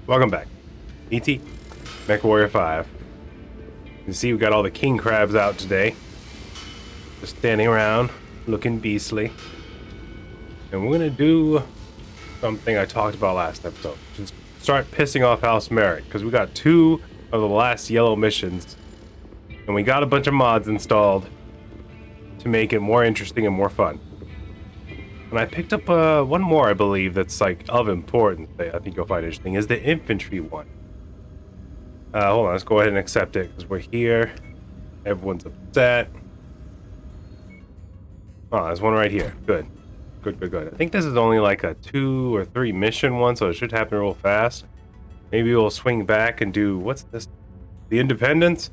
Welcome back. ET, MechWarrior 5. You see we got all the king crabs out today. Just standing around, looking beastly. And we're gonna do something I talked about last episode. Just start pissing off House Marik, because we got 2 of the last yellow missions. And we got a bunch of mods installed to make it more interesting and more fun. And I picked up one more, I believe, that's like of importance that I think you'll find interesting, is the Infantry one. Hold on, let's go ahead and accept it, because we're here. Everyone's upset. Oh, there's one right here. Good. Good. I think this is only like a 2 or 3 mission one, so it should happen real fast. Maybe we'll swing back and do, what's this? The Independence?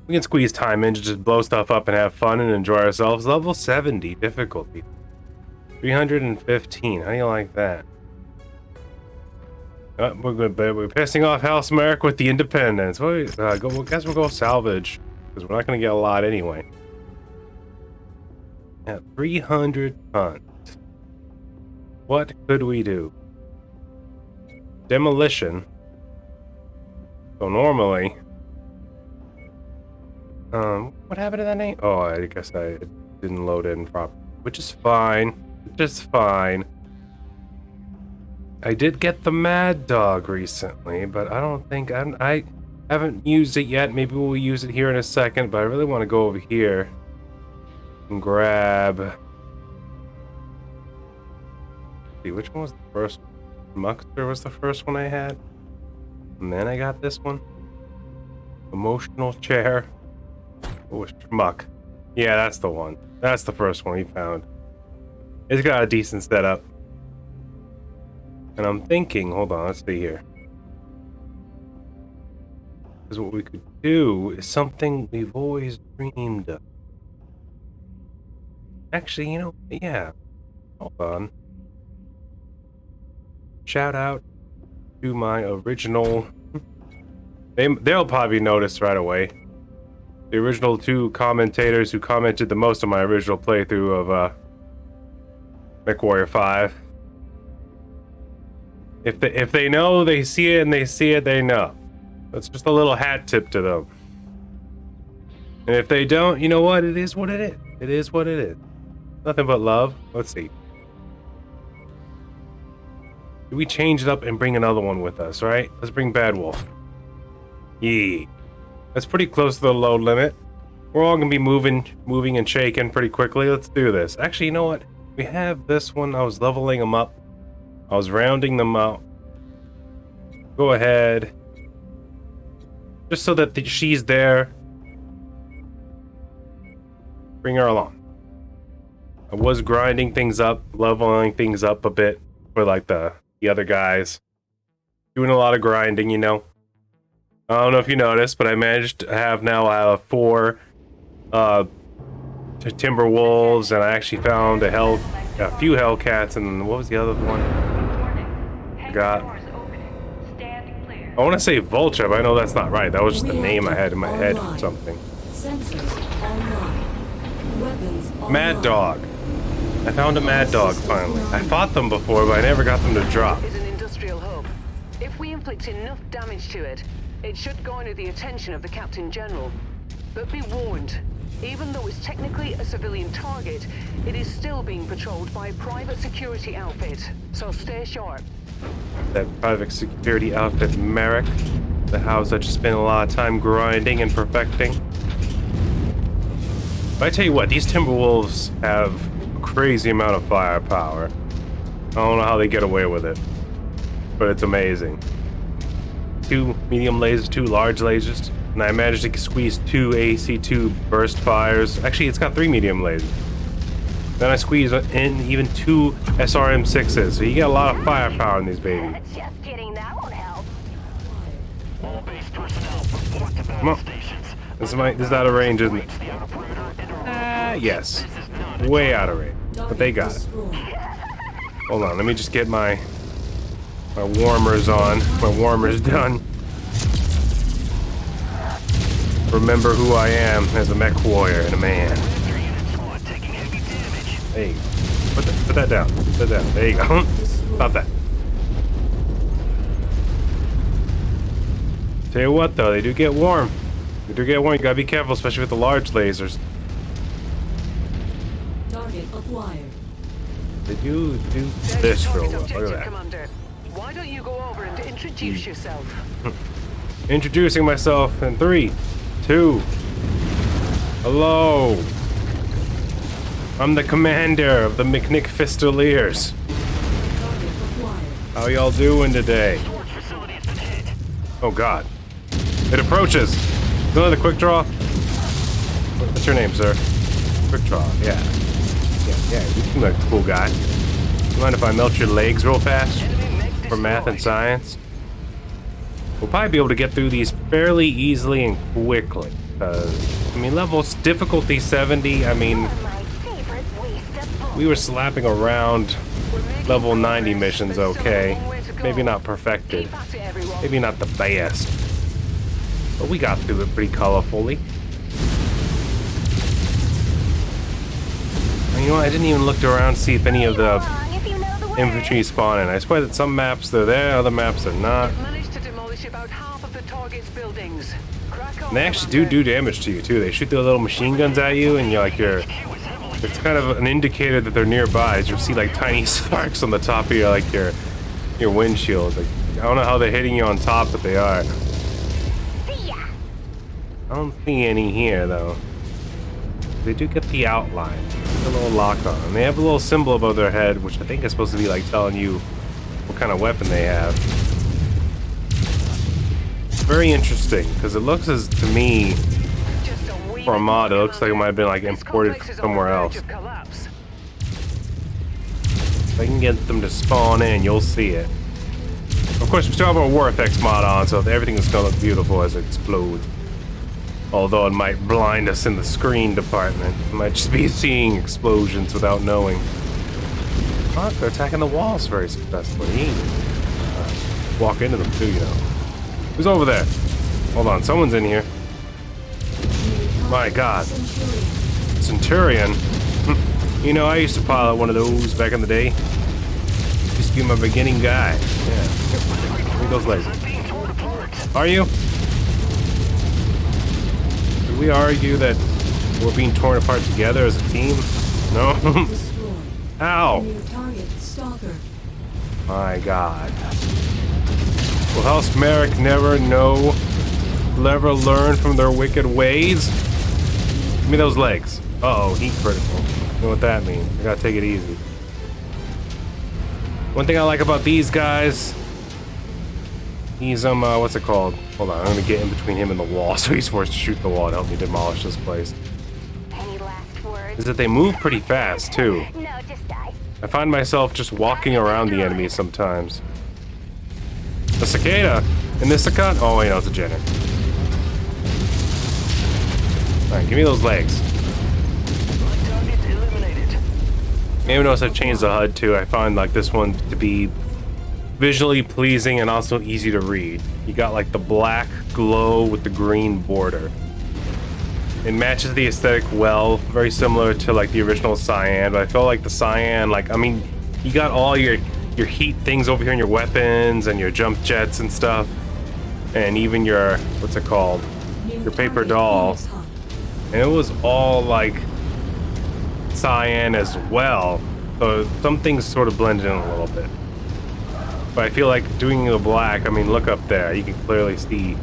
We can squeeze time in to just blow stuff up and have fun and enjoy ourselves. Level 70 difficulty. 315. How do you like that? We're pissing off House Marik with the Independence. I guess we'll go Salvage, because we're not going to get a lot anyway. At 300 tons. What could we do? Demolition. So normally... what happened to that name? Oh, I guess I didn't load in properly. Which is fine. Just fine. I did get the Mad Dog recently, but I don't think I haven't used it yet. Maybe we'll use it here in a second, but I really want to go over here and grab. See, which one was the first? Muckster was the first one I had, and then I got this one. Emotional chair. Oh, Schmuck. Yeah, that's the one. That's the first one we found. It's got a decent setup. And I'm thinking, hold on, let's see here. Because what we could do is something we've always dreamed of. Actually, you know, yeah. Hold on. Shout out to my original... They'll probably notice right away. The original 2 commentators who commented the most on my original playthrough of MechWarrior 5. If they know, they see it, and they see it, they know. That's just a little hat tip to them. And if they don't, you know what? It is what it is. It is what it is. Nothing but love. Let's see. We change it up and bring another one with us, right? Let's bring Bad Wolf. Yeah. That's pretty close to the load limit. We're all gonna be moving and shaking pretty quickly. Let's do this. Actually, you know what? We have this one. I was leveling them up. I was rounding them out. Go ahead. Just so that she's there. Bring her along. I was grinding things up, leveling things up a bit for like the other guys. Doing a lot of grinding, you know. I don't know if you noticed, but I managed to have now 4 Timberwolves, and I actually found a few Hellcats, and what was the other one? I got. I want to say Vulture, but I know that's not right. That was just the name I had in my head or something. Mad Dog. I found a Mad Dog finally. I fought them before, but I never got them to drop. It's an industrial hub. If we inflict enough damage to it, it should garner the attention of the Captain General. But be warned, even though it's technically a civilian target, it is still being patrolled by a private security outfit, so stay sharp. That private security outfit, Marik, the house that just spent a lot of time grinding and perfecting. But I tell you what, these Timberwolves have a crazy amount of firepower. I don't know how they get away with it, but it's amazing. 2 medium lasers, 2 large lasers, and I managed to squeeze 2 AC2 burst fires. Actually, it's got 3 medium lasers. Then I squeeze in even 2 SRM6s, so you get a lot of firepower in these babies. Just kidding, that won't help. All base personnel report to Come on. This is out of range, isn't it? Yes. Way out of range. But they got it. Hold on, let me just get my warmers on. My warmers done. Remember who I am as a MechWarrior and a man. Hey, put that down. Put that down. There you go. Stop that. Tell you what though, they do get warm. They do get warm. You gotta be careful, especially with the large lasers. Target acquired. They do There's this your for a target while. Look objective, at that. Commander. Why don't you go over and introduce yourself? Introducing myself in 3, 2. Hello. I'm the commander of the McNick Fistoliers. Target acquired. How y'all doing today? Storage facility has been hit. Oh God. It approaches. Another quick draw. What's your name, sir? Quick draw. Yeah. Yeah. You seem like a cool guy. You mind if I melt your legs real fast Enemy mech for math and destroyed. science? We'll probably be able to get through these fairly easily and quickly. I mean, levels difficulty 70. I mean, we were slapping around level 90 missions. Okay, maybe not perfected. Keep at it, everyone. Maybe not the best, but we got through it pretty colorfully. And you know, I didn't even look around to see if any of the infantry spawn in. I swear that some maps they're there, other maps they're not. We've managed to demolish about half of the target's buildings. Crack on, And they actually do damage to you too. They shoot their little machine guns at you, and you're like it's kind of an indicator that they're nearby. As you'll see like tiny sparks on the top of your your windshield. Like, I don't know how they're hitting you on top, but they are. I don't see any here though. They do get the outline, a little lock on, and they have a little symbol above their head, which I think is supposed to be like telling you what kind of weapon they have. Very interesting, because it looks as to me, Just a wee for a bit mod, it more, looks like it might have been like This imported complex from is on somewhere the else. verge of collapse. If I can get them to spawn in, you'll see it. Of course, we still have our War Effects mod on, so everything is gonna look beautiful as it explodes. Although it might blind us in the screen department. We might just be seeing explosions without knowing. Oh, they're attacking the walls very successfully. Walk into them too, you know. Who's over there? Hold on, someone's in here. My God. Centurion? You know, I used to pilot one of those back in the day. Used to be my beginning guy. Yeah. Give me those legs. Being torn apart. Are you? Did we argue that we're being torn apart together as a team? No? Destroyed. Ow! New target stalker. My God. Will House Marik never learn from their wicked ways? Give me those legs. Uh-oh, heat critical. You know what that means. I gotta take it easy. One thing I like about these guys, he's, what's it called? Hold on, I'm gonna get in between him and the wall so he's forced to shoot the wall to help me demolish this place. Any last words? Is that they move pretty fast, too. No, just die. I find myself just walking around the enemies sometimes. A cicada? In this cut? Oh, wait, no, it's a Jenner. Alright, give me those legs. Target eliminated. Maybe notice I've changed the HUD too. I find like this one to be visually pleasing and also easy to read. You got like the black glow with the green border. It matches the aesthetic well, very similar to like the original Cyan, but I feel like the Cyan, like, I mean, you got all your heat things over here in your weapons and your jump jets and stuff, and even your, what's it called, your paper doll, and it was all like Cyan as well, so some things sort of blended in a little bit. But I feel like doing the black, I mean, look up there, you can clearly see.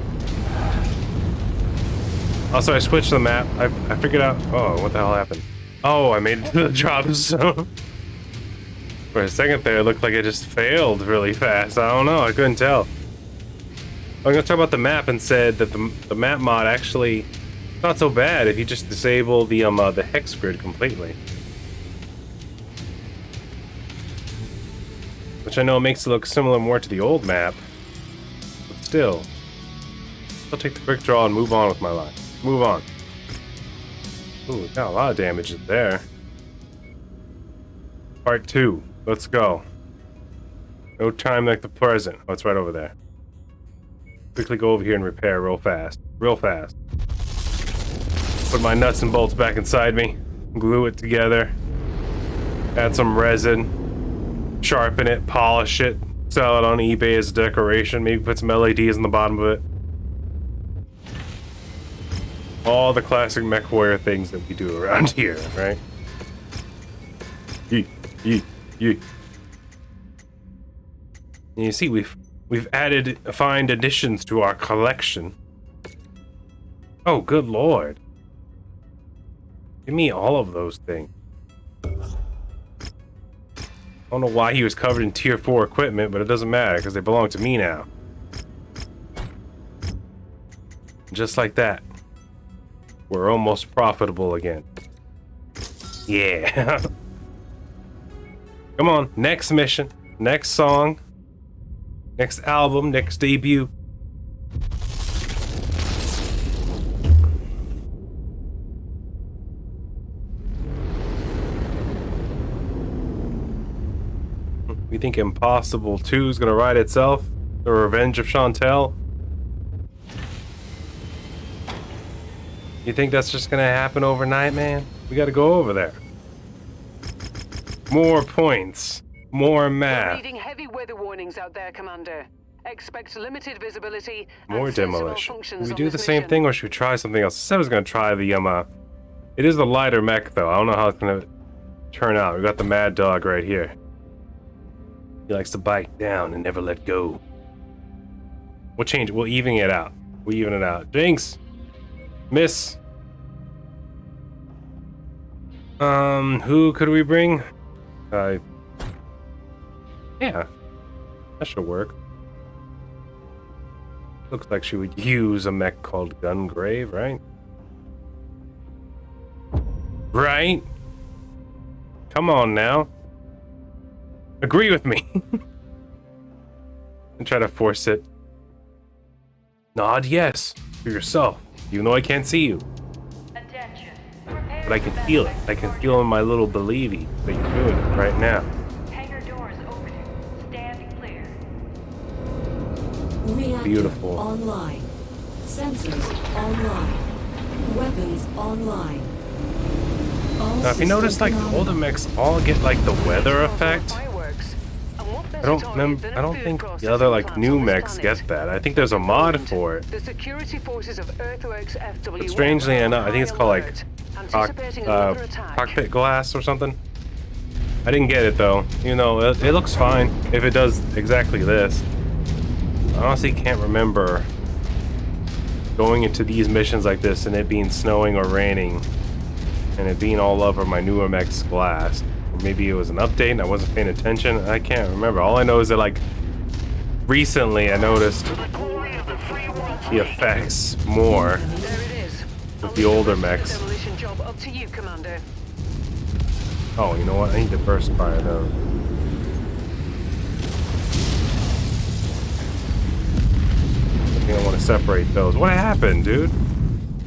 Also, I switched the map. I figured out, oh, what the hell happened? Oh, I made it to the drop zone. For a second there, it looked like it just failed really fast. I don't know, I couldn't tell. I'm gonna talk about the map and said that the map mod actually not so bad if you just disable the hex grid completely. Which I know makes it look similar more to the old map, but still. I'll take the quick draw and move on with my life. Move on. Ooh, got a lot of damage there. Part 2. Let's go. No time like the present. Oh, it's right over there. Quickly go over here and repair real fast. Real fast. Put my nuts and bolts back inside me. Glue it together. Add some resin. Sharpen it. Polish it. Sell it on eBay as a decoration. Maybe put some LEDs in the bottom of it. All the classic MechWarrior things that we do around here, right? Yeet, yeet, yeet. And you see, we've added fine additions to our collection. Oh, good lord. Give me all of those things. I don't know why he was covered in tier 4 equipment, but it doesn't matter because they belong to me now. Just like that. We're almost profitable again. Yeah. Come on, next mission, next song, next album, next debut. You think Impossible 2 is gonna ride itself? The Revenge of Chantel? You think that's just gonna happen overnight, man? We gotta go over there. More points. More math. Reading heavy weather warnings out there, Commander. Expect limited visibility. More and sensor demolition. malfunctions We on do this the same mission. thing, or should we try something else? I said I was gonna try the it is the lighter mech though. I don't know how it's gonna turn out. We got the Mad Dog right here. He likes to bite down and never let go. We'll change it. We'll even it out. We'll even it out. Jinx! Miss! Who could we bring? Yeah. That should work. Looks like she would use a mech called Gungrave, right? Right? Come on now. Agree with me. And try to force it. Nod yes for yourself, even though I can't see you. Attention. But I can feel it. I can feel in my little believey that you're doing it right now. Hangar doors opening. Stand clear. Reactor Beautiful. online. Sensors online. Weapons online. All Now, if you notice, like, the older mechs all get, like, the weather effect. Fireworks. And what better I don't target remember. than I a don't food think the processing other, like, plant new on this mechs planet? get that. I think there's a mod for it. The security forces of Earthworks FW. But strangely enough, I think it's called, like, anticipating another attack. cockpit glass or something. I didn't get it though. You know, it looks fine if it does exactly this. I honestly can't remember going into these missions like this and it being snowing or raining and it being all over my newer mech's glass. Or maybe it was an update and I wasn't paying attention. I can't remember. All I know is that, like, recently I noticed the effects more There it is. with the older mechs. Demolition job up to you, Commander. Oh, you know what? I need to burst fire those. I think I want to separate those. What happened, dude?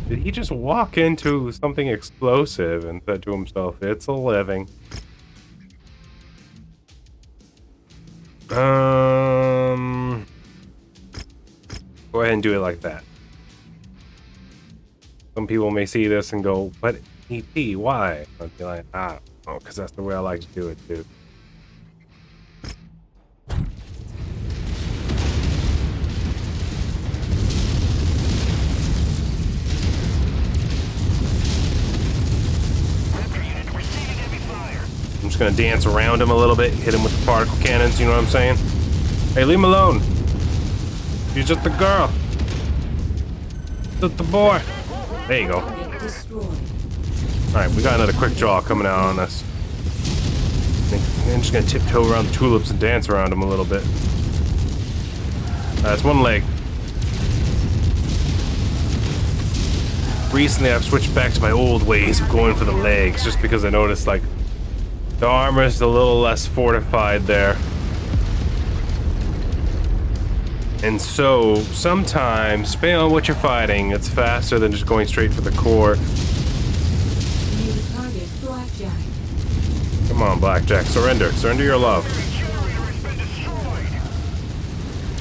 Did he just walk into something explosive and said to himself, "It's a living"? Go ahead and do it like that. Some people may see this and go, "But ET, why?" I'd be like, "Ah, oh, because that's the way I like to do it, dude." I'm just gonna dance around him a little bit, hit him with the particle cannons, you know what I'm saying? Hey, leave him alone. She's just a girl. Just the boy. There you go. Target destroyed. Alright, we got another quick draw coming out on us. I'm just gonna tiptoe around the tulips and dance around them a little bit. That's one leg. Recently, I've switched back to my old ways of going for the legs, just because I noticed, like, the armor's a little less fortified there. And so, sometimes, depending on what you're fighting, it's faster than just going straight for the core. New target Blackjack. Come on, Blackjack, surrender. Surrender your love.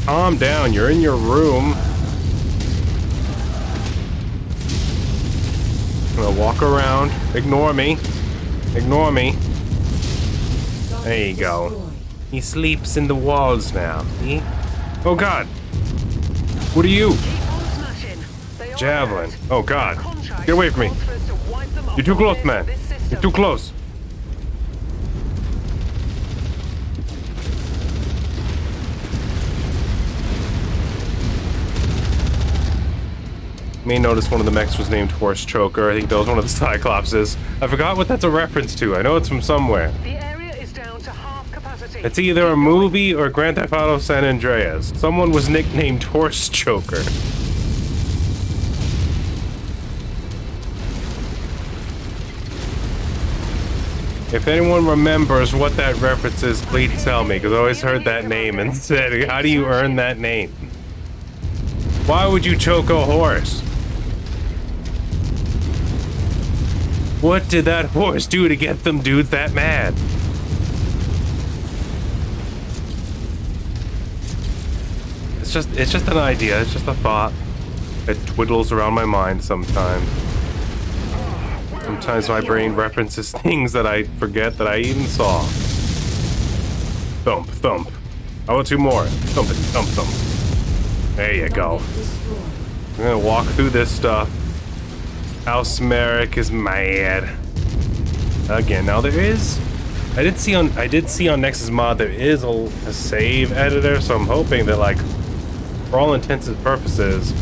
Calm down, you're in your room. I'm gonna walk around. Ignore me. Ignore me. There you go. Destroyed. He sleeps in the walls now. See? Oh god. What are you? Keep on smashing. They are Javelin. hurt. Oh god. Conscious charge Get away from me. calls for us to wipe them off You're too the close, face man. of this system. You're too close. You may notice one of the mechs was named Horse Choker. I think that was one of the Cyclopses. I forgot what that's a reference to. I know it's from somewhere. The area is down to half capacity. It's either a movie or Grand Theft Auto San Andreas. Someone was nicknamed Horse Choker. If anyone remembers what that reference is, please tell me, because I always heard that name and said, how do you earn that name? Why would you choke a horse? What did that horse do to get them dudes that mad? It's just an idea, it's just a thought that twiddles around my mind sometimes. Sometimes my brain references things that I forget that I even saw. Thump, thump. I want two more. Thump it, thump, thump. There you go. I'm gonna walk through this stuff. House Marik is mad. Again, now there is... I did see on Nexus Mod there is a save editor, so I'm hoping that, like, for all intents and purposes,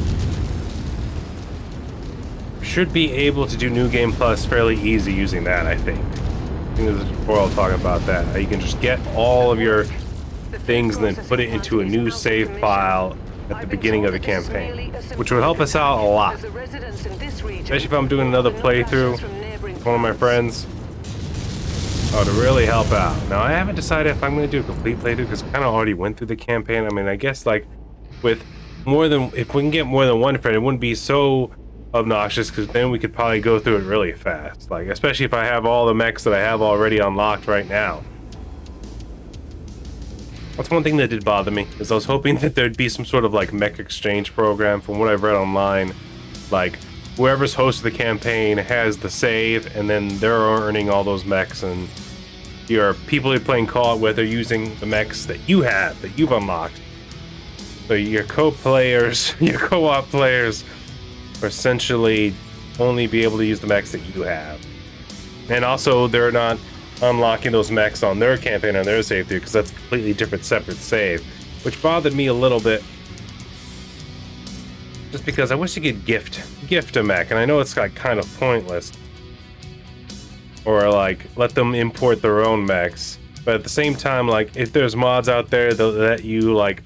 should be able to do New Game Plus fairly easy using that, I think. I think there's a tutorial talking about that. How you can just get all of your things and then put it into a new save file at the beginning of the campaign, which would help us out a lot. Especially if I'm doing another playthrough with one of my friends. Oh, to really help out. Now, I haven't decided if I'm going to do a complete playthrough because I kind of already went through the campaign. I mean, I guess, like, with more than... If we can get more than one friend, it wouldn't be so obnoxious because then we could probably go through it really fast. Like, especially if I have all the mechs that I have already unlocked right now. That's one thing that did bother me, is I was hoping that there'd be some sort of, like, mech exchange program. From what I've read online, like, whoever's hosted the campaign has the save, and then they're earning all those mechs, and your people you're playing co-op with are using the mechs that you have, that you've unlocked. So your co-players, your co-op players, are essentially only be able to use the mechs that you have. And also, they're not unlocking those mechs on their campaign on their save through, because that's a completely different separate save, which bothered me a little bit, just because I wish you could gift a mech, and I know it's like kind of pointless, or like let them import their own mechs, but at the same time, like, if there's mods out there that let you like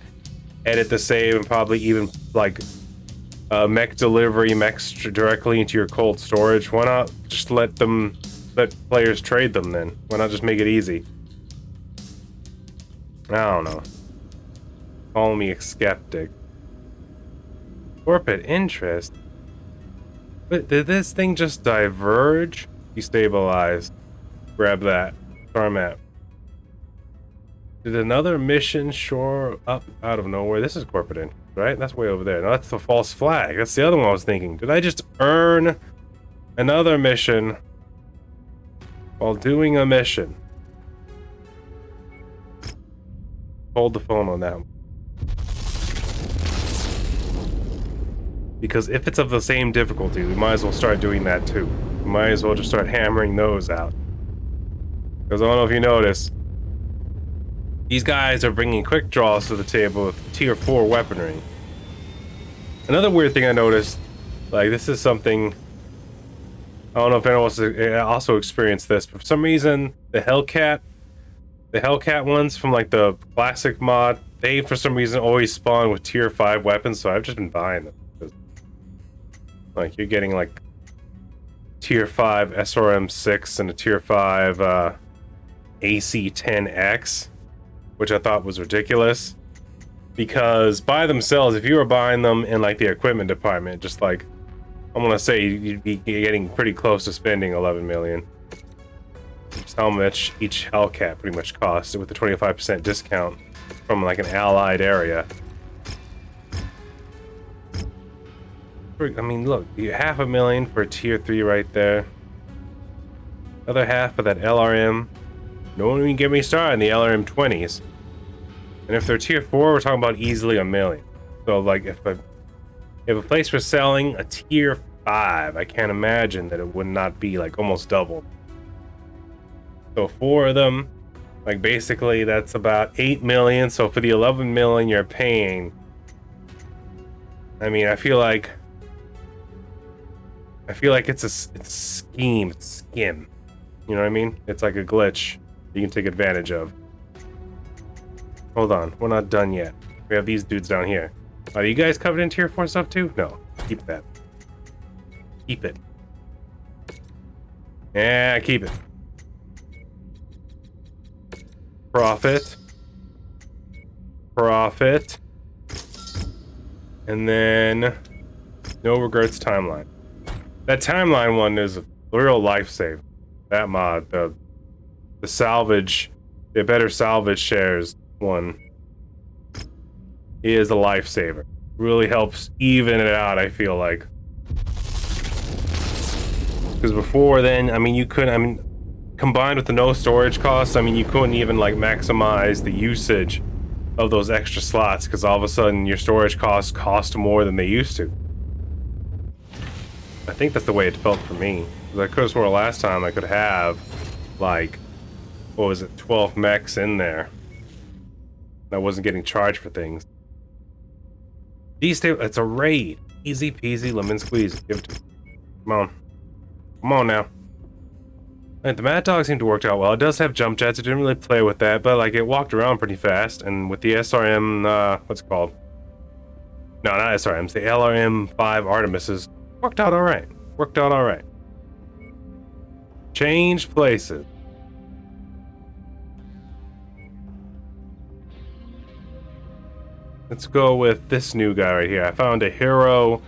edit the save and probably even like mech delivery mechs directly into your cold storage, why not just let players trade them then? Why not just make it easy? I don't know. Call me a skeptic. Corporate interest? But did this thing just diverge? Destabilized. Grab that. Star map. Did another mission shore up out of nowhere? This is corporate interest, right? That's way over there. No, that's the false flag. That's the other one I was thinking. Did I just earn another mission while doing a mission? Hold the phone on that one. Because if it's of the same difficulty, we might as well start doing that too. We might as well just start hammering those out. Because I don't know if you notice, these guys are bringing quick draws to the table with tier 4 weaponry. Another weird thing I noticed, like, this is something, I don't know if anyone else also experienced this, but for some reason, the Hellcat ones from like the classic mod, they for some reason always spawn with tier 5 weapons, so I've just been buying them. Like, you're getting like tier 5 SRM6 and a tier 5 AC-10X, which I thought was ridiculous. Because by themselves, if you were buying them in like the equipment department, just like, I'm gonna say you'd be getting pretty close to spending 11 million. Just how much each Hellcat pretty much costs with the 25% discount from like an allied area. I mean, look, you $500,000 for a tier 3 right there. Other half of that LRM. No one even get me started on the LRM 20s. And if they're tier 4, we're talking about easily $1 million. So like, if a place was selling a tier 5. I can't imagine that it would not be like almost double. So 4 of them, like basically that's about 8 million. So for the 11 million you're paying, I mean, I feel like it's a scheme, skim. You know what I mean? It's like a glitch you can take advantage of. Hold on, we're not done yet. We have these dudes down here. Are you guys covered in tier 4 stuff too? No, keep that. Keep it. Yeah, keep it. Profit. Profit. And then no regrets timeline. That timeline one is a real lifesaver. That mod, the salvage, the better salvage shares one is a lifesaver. Really helps even it out, I feel like. Because before then, I mean, you couldn't, I mean, combined with the no storage costs, I mean, you couldn't even like maximize the usage of those extra slots because all of a sudden your storage costs cost more than they used to. I think that's the way it felt for me. I could have sworn last time I could have like, what was it, 12 mechs in there. I wasn't getting charged for things. These days, it's a raid. Easy peasy, lemon squeezy. Give it to me. Come on. Come on now. Right, the Mad Dog seemed to work out well. It does have jump jets. I didn't really play with that, but like it walked around pretty fast. And with the SRM, what's it called? No, not SRMs. The LRM-5 Artemises worked out all right. Worked out all right. Change places. Let's go with this new guy right here. I found a hero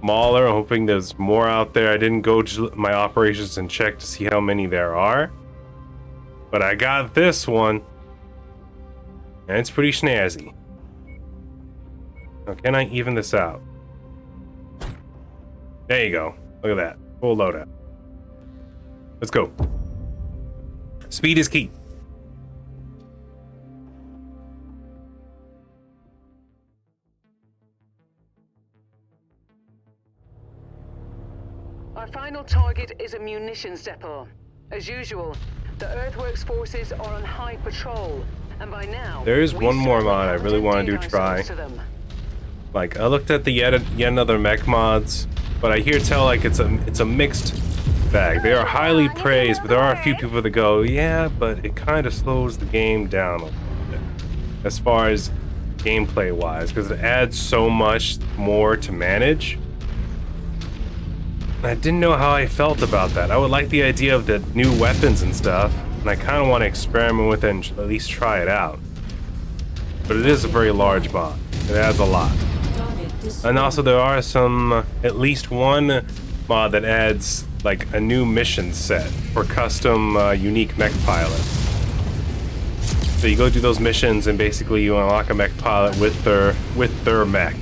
Mauler. I'm hoping there's more out there. I didn't go to my operations and check to see how many there are. But I got this one. And it's pretty snazzy. Now, can I even this out? There you go. Look at that. Full loadout. Let's go. Speed is key. Our final target is a munitions depot. As usual, the Earthworks forces are on high patrol, and by now there is one more mod I really want to try. Like I looked at the yet another mech mods, but I hear tell like it's a mixed bag. They are highly praised, but there are a few people that go, yeah, but it kind of slows the game down a little bit as far as gameplay wise, because it adds so much more to manage. I didn't know how I felt about that. I would like the idea of the new weapons and stuff, and I kind of want to experiment with it and at least try it out. But it is a very large mod. It adds a lot. And also there are some, at least one mod that adds like a new mission set for custom unique mech pilots. So you go do those missions and basically you unlock a mech pilot with their mech.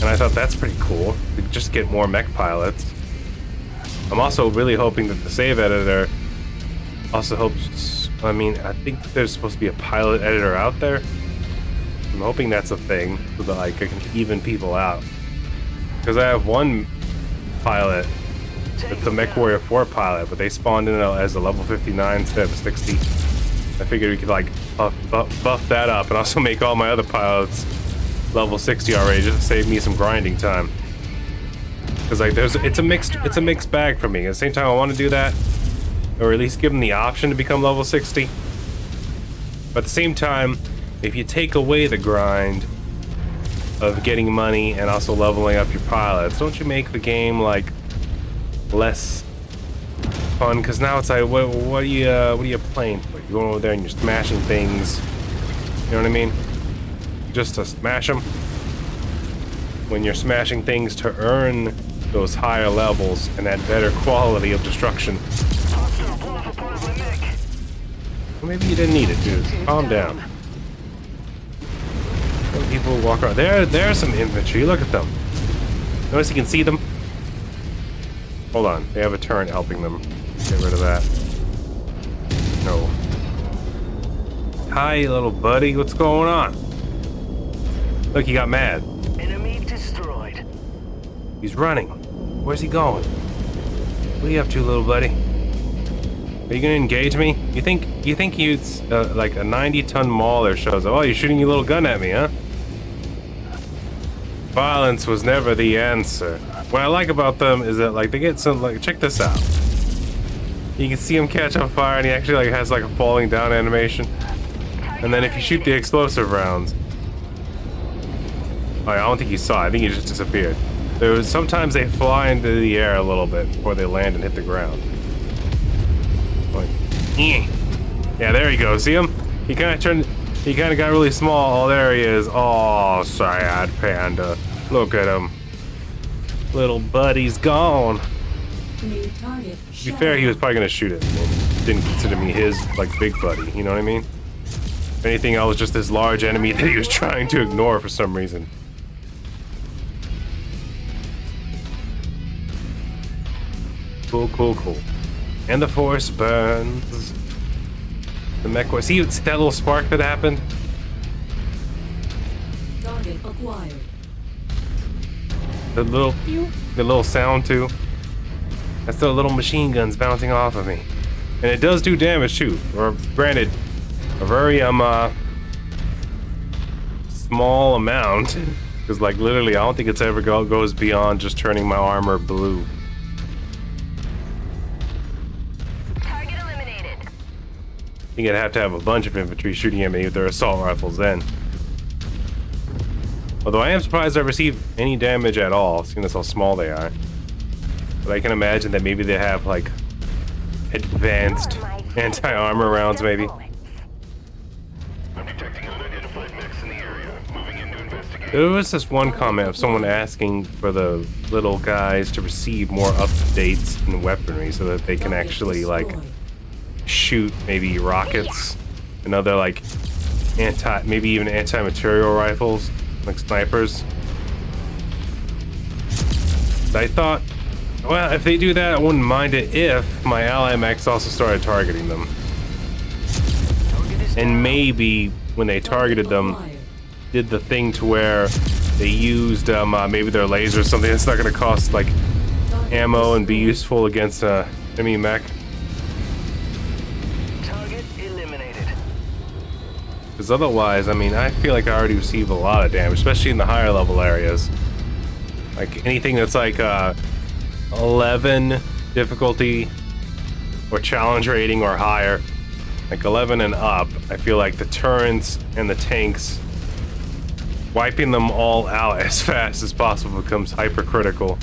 And I thought that's pretty cool. You just get more mech pilots. I'm also really hoping that the save editor also helps. I mean, I think there's supposed to be a pilot editor out there. I'm hoping that's a thing so that like I can even people out. Because I have one pilot, it's the MechWarrior 4 pilot, but they spawned in as a level 59 instead of 60. I figured we could like buff that up and also make all my other pilots level 60 already, just to save me some grinding time. Because like it's a mixed bag for me. At the same time, I want to do that, or at least give them the option to become level 60. But at the same time, if you take away the grind of getting money and also leveling up your pilots, don't you make the game like less fun? Because now it's like, what are you playing for? You're going over there and you're smashing things. You know what I mean? Just to smash them, when you're smashing things to earn those higher levels and that better quality of destruction. Well, maybe you didn't need it, dude. Calm down. Some people walk around. There are some infantry. Look at them. Notice you can see them. Hold on. They have a turret helping them. Get rid of that. No. Hi, little buddy. What's going on? Look, he got mad. Enemy destroyed. He's running. Where's he going? What are you up to, little buddy? Are you gonna engage me? You think you'd like a 90-ton mauler shows up? Oh, you're shooting your little gun at me, huh? Violence was never the answer. What I like about them is that like they get some like check this out. You can see him catch on fire and he actually like has like a falling down animation. And then if you shoot the explosive rounds, oh, I don't think you saw it. I think he just disappeared. Sometimes they fly into the air a little bit before they land and hit the ground. Like, yeah, there he goes. See him? He kind of got really small. Oh, there he is. Oh, sad panda. Look at him. Little buddy's gone. New target. To be fair, he was probably gonna shoot it. Didn't consider me his like big buddy. You know what I mean? If anything, I was just this large enemy that he was trying to ignore for some reason. Cool, cool, cool. And the force burns. The MechWarrior. See that little spark that happened? Target acquired. The little sound too. That's the little machine guns bouncing off of me. And it does do damage too. Or granted, a very small amount. Because like literally I don't think it's ever goes beyond just turning my armor blue. Target eliminated. I think I'd have to have a bunch of infantry shooting at me with their assault rifles then. Although I am surprised I received any damage at all, seeing as how small they are. But I can imagine that maybe they have like advanced anti-armor rounds maybe. I'm detecting unidentified mechs in the area. Moving in to investigate. There was this one comment of someone asking for the little guys to receive more updates in weaponry so that they can actually like shoot maybe rockets and other like maybe even anti-material rifles like snipers. I thought, well, if they do that, I wouldn't mind it if my ally mechs also started targeting them. And maybe when they targeted them, did the thing to where they used maybe their laser or something that's not going to cost like ammo and be useful against enemy mech. Target eliminated. Because otherwise, I mean, I feel like I already received a lot of damage, especially in the higher level areas. Like anything that's like 11 difficulty or challenge rating or higher, like 11 and up, I feel like the turrets and the tanks, wiping them all out as fast as possible becomes hypercritical.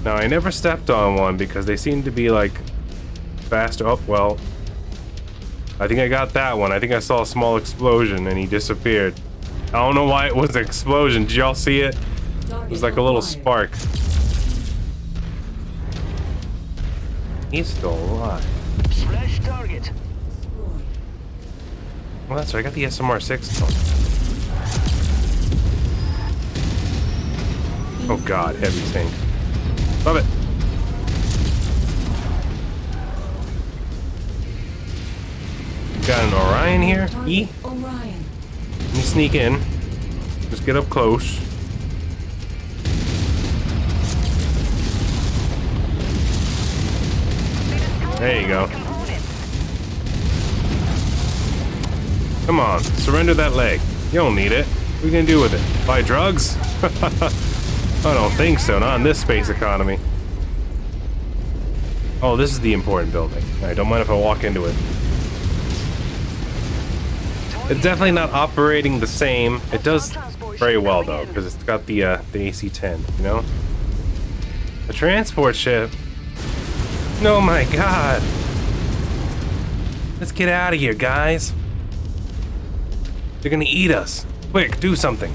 Now, I never stepped on one because they seem to be like faster. Oh, well, I think I got that one. I think I saw a small explosion and he disappeared. I don't know why it was an explosion. Did y'all see it? It was like a little spark. He's still alive. Slash target. Well, that's right. I got the SMR6 on. Oh god, heavy tank. Love it. Got an Orion here. E. Orion. Let me sneak in. Just get up close. There you go. Come on, surrender that leg. You don't need it. What are you gonna do with it? Buy drugs? I don't think so, not in this space economy. Oh, this is the important building. Alright, don't mind if I walk into it. It's definitely not operating the same. It does very well though, because it's got the AC-10, you know? The transport ship. Oh my god. Let's get out of here, guys. They're gonna eat us. Quick, do something.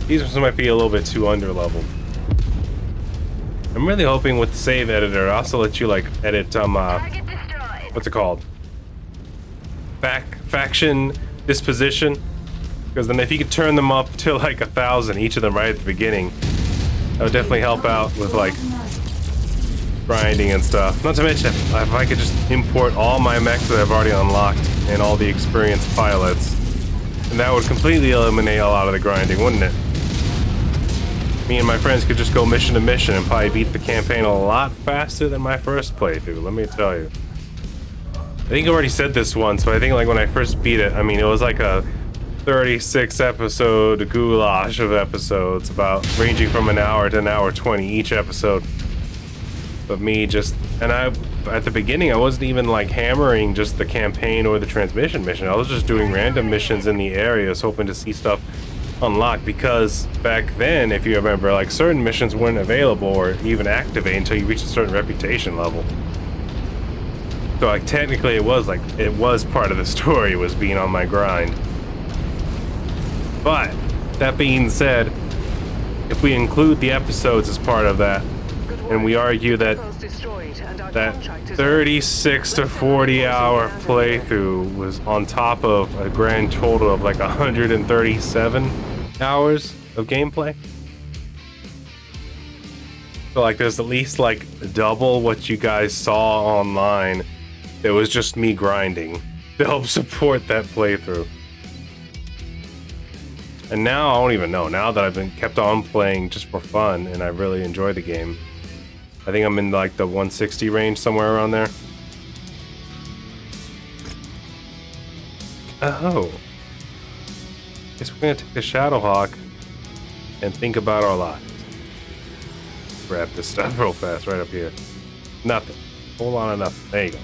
These ones might be a little bit too underleveled. I'm really hoping with the save editor, I'll also let you like edit what's it called? Faction disposition. Because then if you could turn them up to like 1,000, each of them right at the beginning, that would definitely help out with like grinding and stuff. Not to mention if I could just import all my mechs that I've already unlocked and all the experienced pilots And that would completely eliminate a lot of the grinding, wouldn't it? Me and my friends could just go mission to mission and probably beat the campaign a lot faster than my first playthrough, let me tell you. I think I already said this once, but I think like when I first beat it, I mean, it was like a 36 episode goulash of episodes, about ranging from an hour to an hour 20 each episode. But me just, and at the beginning, I wasn't even like hammering just the campaign or the transmission mission. I was just doing random missions in the areas, hoping to see stuff unlocked, because back then, if you remember, like certain missions weren't available or even activate until you reach a certain reputation level. So like technically it was part of the story, was being on my grind. But that being said, if we include the episodes as part of that, and we argue that 36 to 40 hour playthrough was on top of a grand total of like 137 hours of gameplay. So like there's at least like double what you guys saw online. It was just me grinding to help support that playthrough. And now I don't even know. Now that I've been kept on playing just for fun and I really enjoy the game, I think I'm in like the 160 range, somewhere around there. Oh. Guess we're gonna take the Shadowhawk and think about our lives. Grab this stuff real fast right up here. Nothing. Whole lot of nothing. There you go.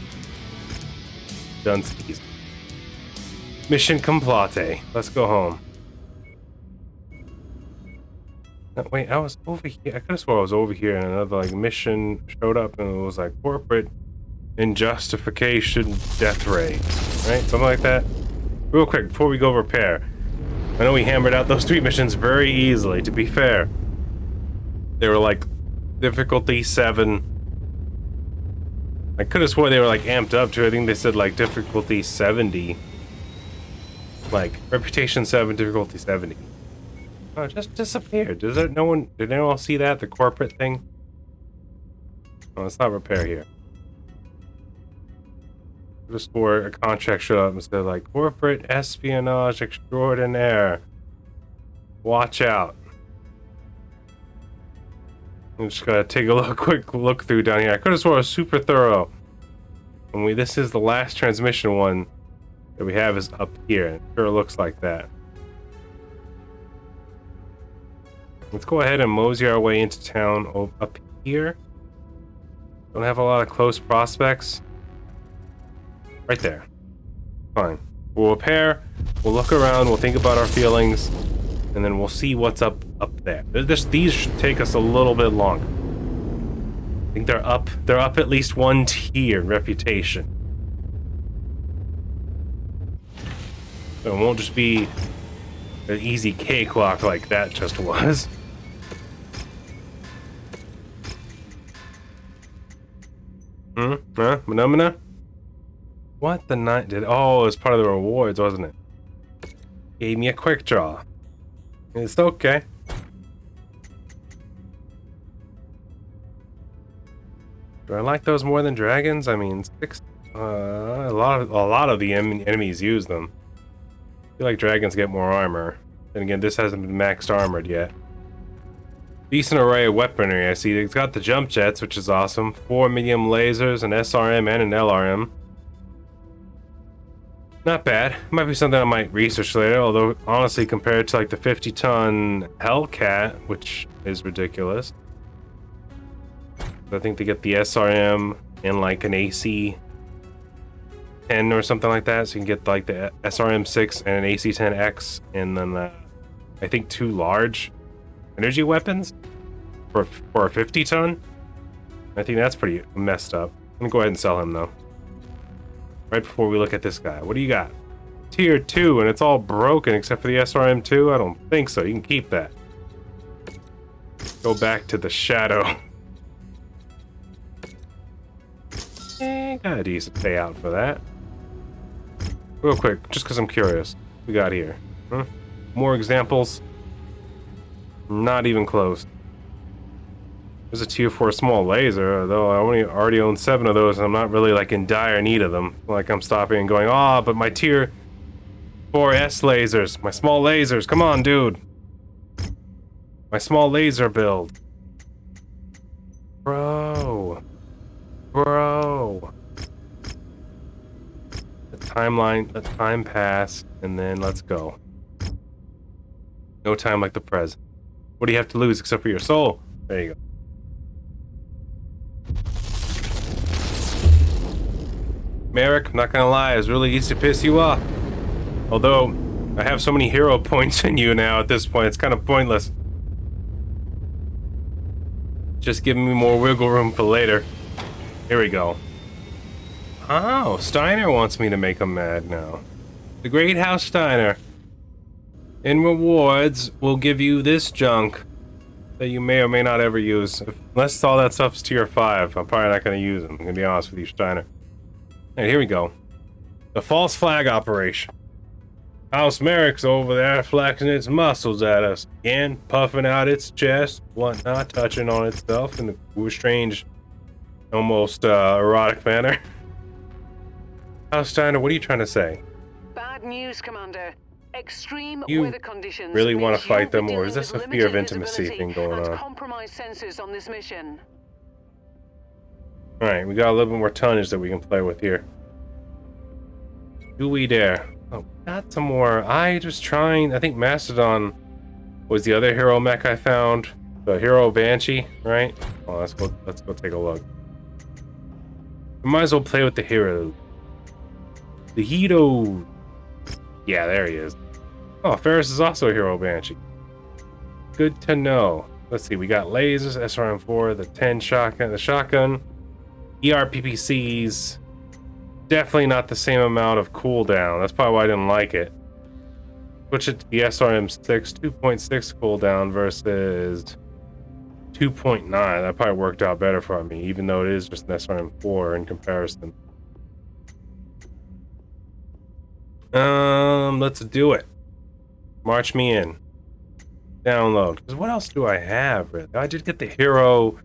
Done skis. Mission complete. Let's go home. No, wait, I was over here. I could have swore I was over here and another like mission showed up and it was like corporate injustification death ray. Right? Something like that. Real quick, before we go repair. I know we hammered out those 3 missions very easily, to be fair. They were like difficulty 7. I could have swore they were like amped up to. I think they said like difficulty 70. Like reputation 7, difficulty 70. Oh, it just disappeared. Did anyone see that? The corporate thing? Oh, let's not repair here. Just for a contract showed up and said like corporate espionage extraordinaire. Watch out. I'm just gonna take a quick look through down here. I could have swore it was super thorough. And this is the last transmission one that we have is up here. It sure looks like that. Let's go ahead and mosey our way into town up here. Don't have a lot of close prospects. Right there. Fine. We'll repair, we'll look around, we'll think about our feelings, and then we'll see what's up there. These should take us a little bit longer. I think they're up at least 1 tier in reputation. So it won't just be an easy cakewalk like that just was. Phenomena? What the night did? Oh, it was part of the rewards, wasn't it? Gave me a quick draw. It's okay. Do I like those more than dragons? I mean, a lot of the enemies use them. I feel like dragons get more armor. Then again, this hasn't been maxed armored yet. Decent array of weaponry. I see it's got the jump jets, which is awesome. 4 medium lasers, an SRM, and an LRM. Not bad. Might be something I might research later, although honestly compared to like the 50-ton Hellcat, which is ridiculous. I think they get the SRM and like an AC 10 or something like that, so you can get like the SRM 6 and an AC 10X, and then I think 2 large energy weapons for a 50-ton. I think that's pretty messed up. I'm gonna go ahead and sell him though. Right before we look at this guy. What do you got? Tier 2, and it's all broken except for the SRM2? I don't think so. You can keep that. Go back to the shadow. Got a decent payout for that. Real quick, just because I'm curious. What we got here? More examples? Not even close. There's a tier 4 small laser, though I already own 7 of those, and I'm not really like in dire need of them. Like I'm stopping and going, but my tier 4 S lasers. My small lasers. Come on, dude. My small laser build. Bro. Bro. The time passed, and then let's go. No time like the present. What do you have to lose except for your soul? There you go. Marik, I'm not gonna lie, I was really easy to piss you off. Although, I have so many hero points in you now at this point, it's kind of pointless. Just giving me more wiggle room for later. Here we go. Oh, Steiner wants me to make him mad now. The Great House Steiner. In rewards, we'll give you this junk that you may or may not ever use. Unless all that stuff's tier 5, I'm probably not going to use them. I'm going to be honest with you, Steiner. Alright, here we go. The false flag operation. House Marik's over there flexing its muscles at us. Again, puffing out its chest, whatnot, touching on itself in a strange, almost erotic manner. House Steiner, what are you trying to say? Bad news, Commander. Extreme You weather conditions. really want to means fight you'll them, be or is dealing this with a fear of limited intimacy visibility thing going and on? compromised sensors on this mission. Alright, we got a little bit more tonnage that we can play with here. Do we dare? Oh, got some more. I just trying. I think Mastodon was the other hero mech I found. The hero Banshee, right? Oh, let's go take a look. We might as well play with the hero. The hero. Yeah, there he is. Oh, Ferris is also a hero Banshee. Good to know. Let's see, we got lasers, SRM4, the 10 shotgun, the shotgun, ERPPCs. Definitely not the same amount of cooldown. That's probably why I didn't like it. Switch it to the SRM6, 2.6 cooldown versus 2.9. That probably worked out better for me, even though it is just an SRM4 in comparison. Let's do it. March me in. Download. Because what else do I have, really? I did get the Hero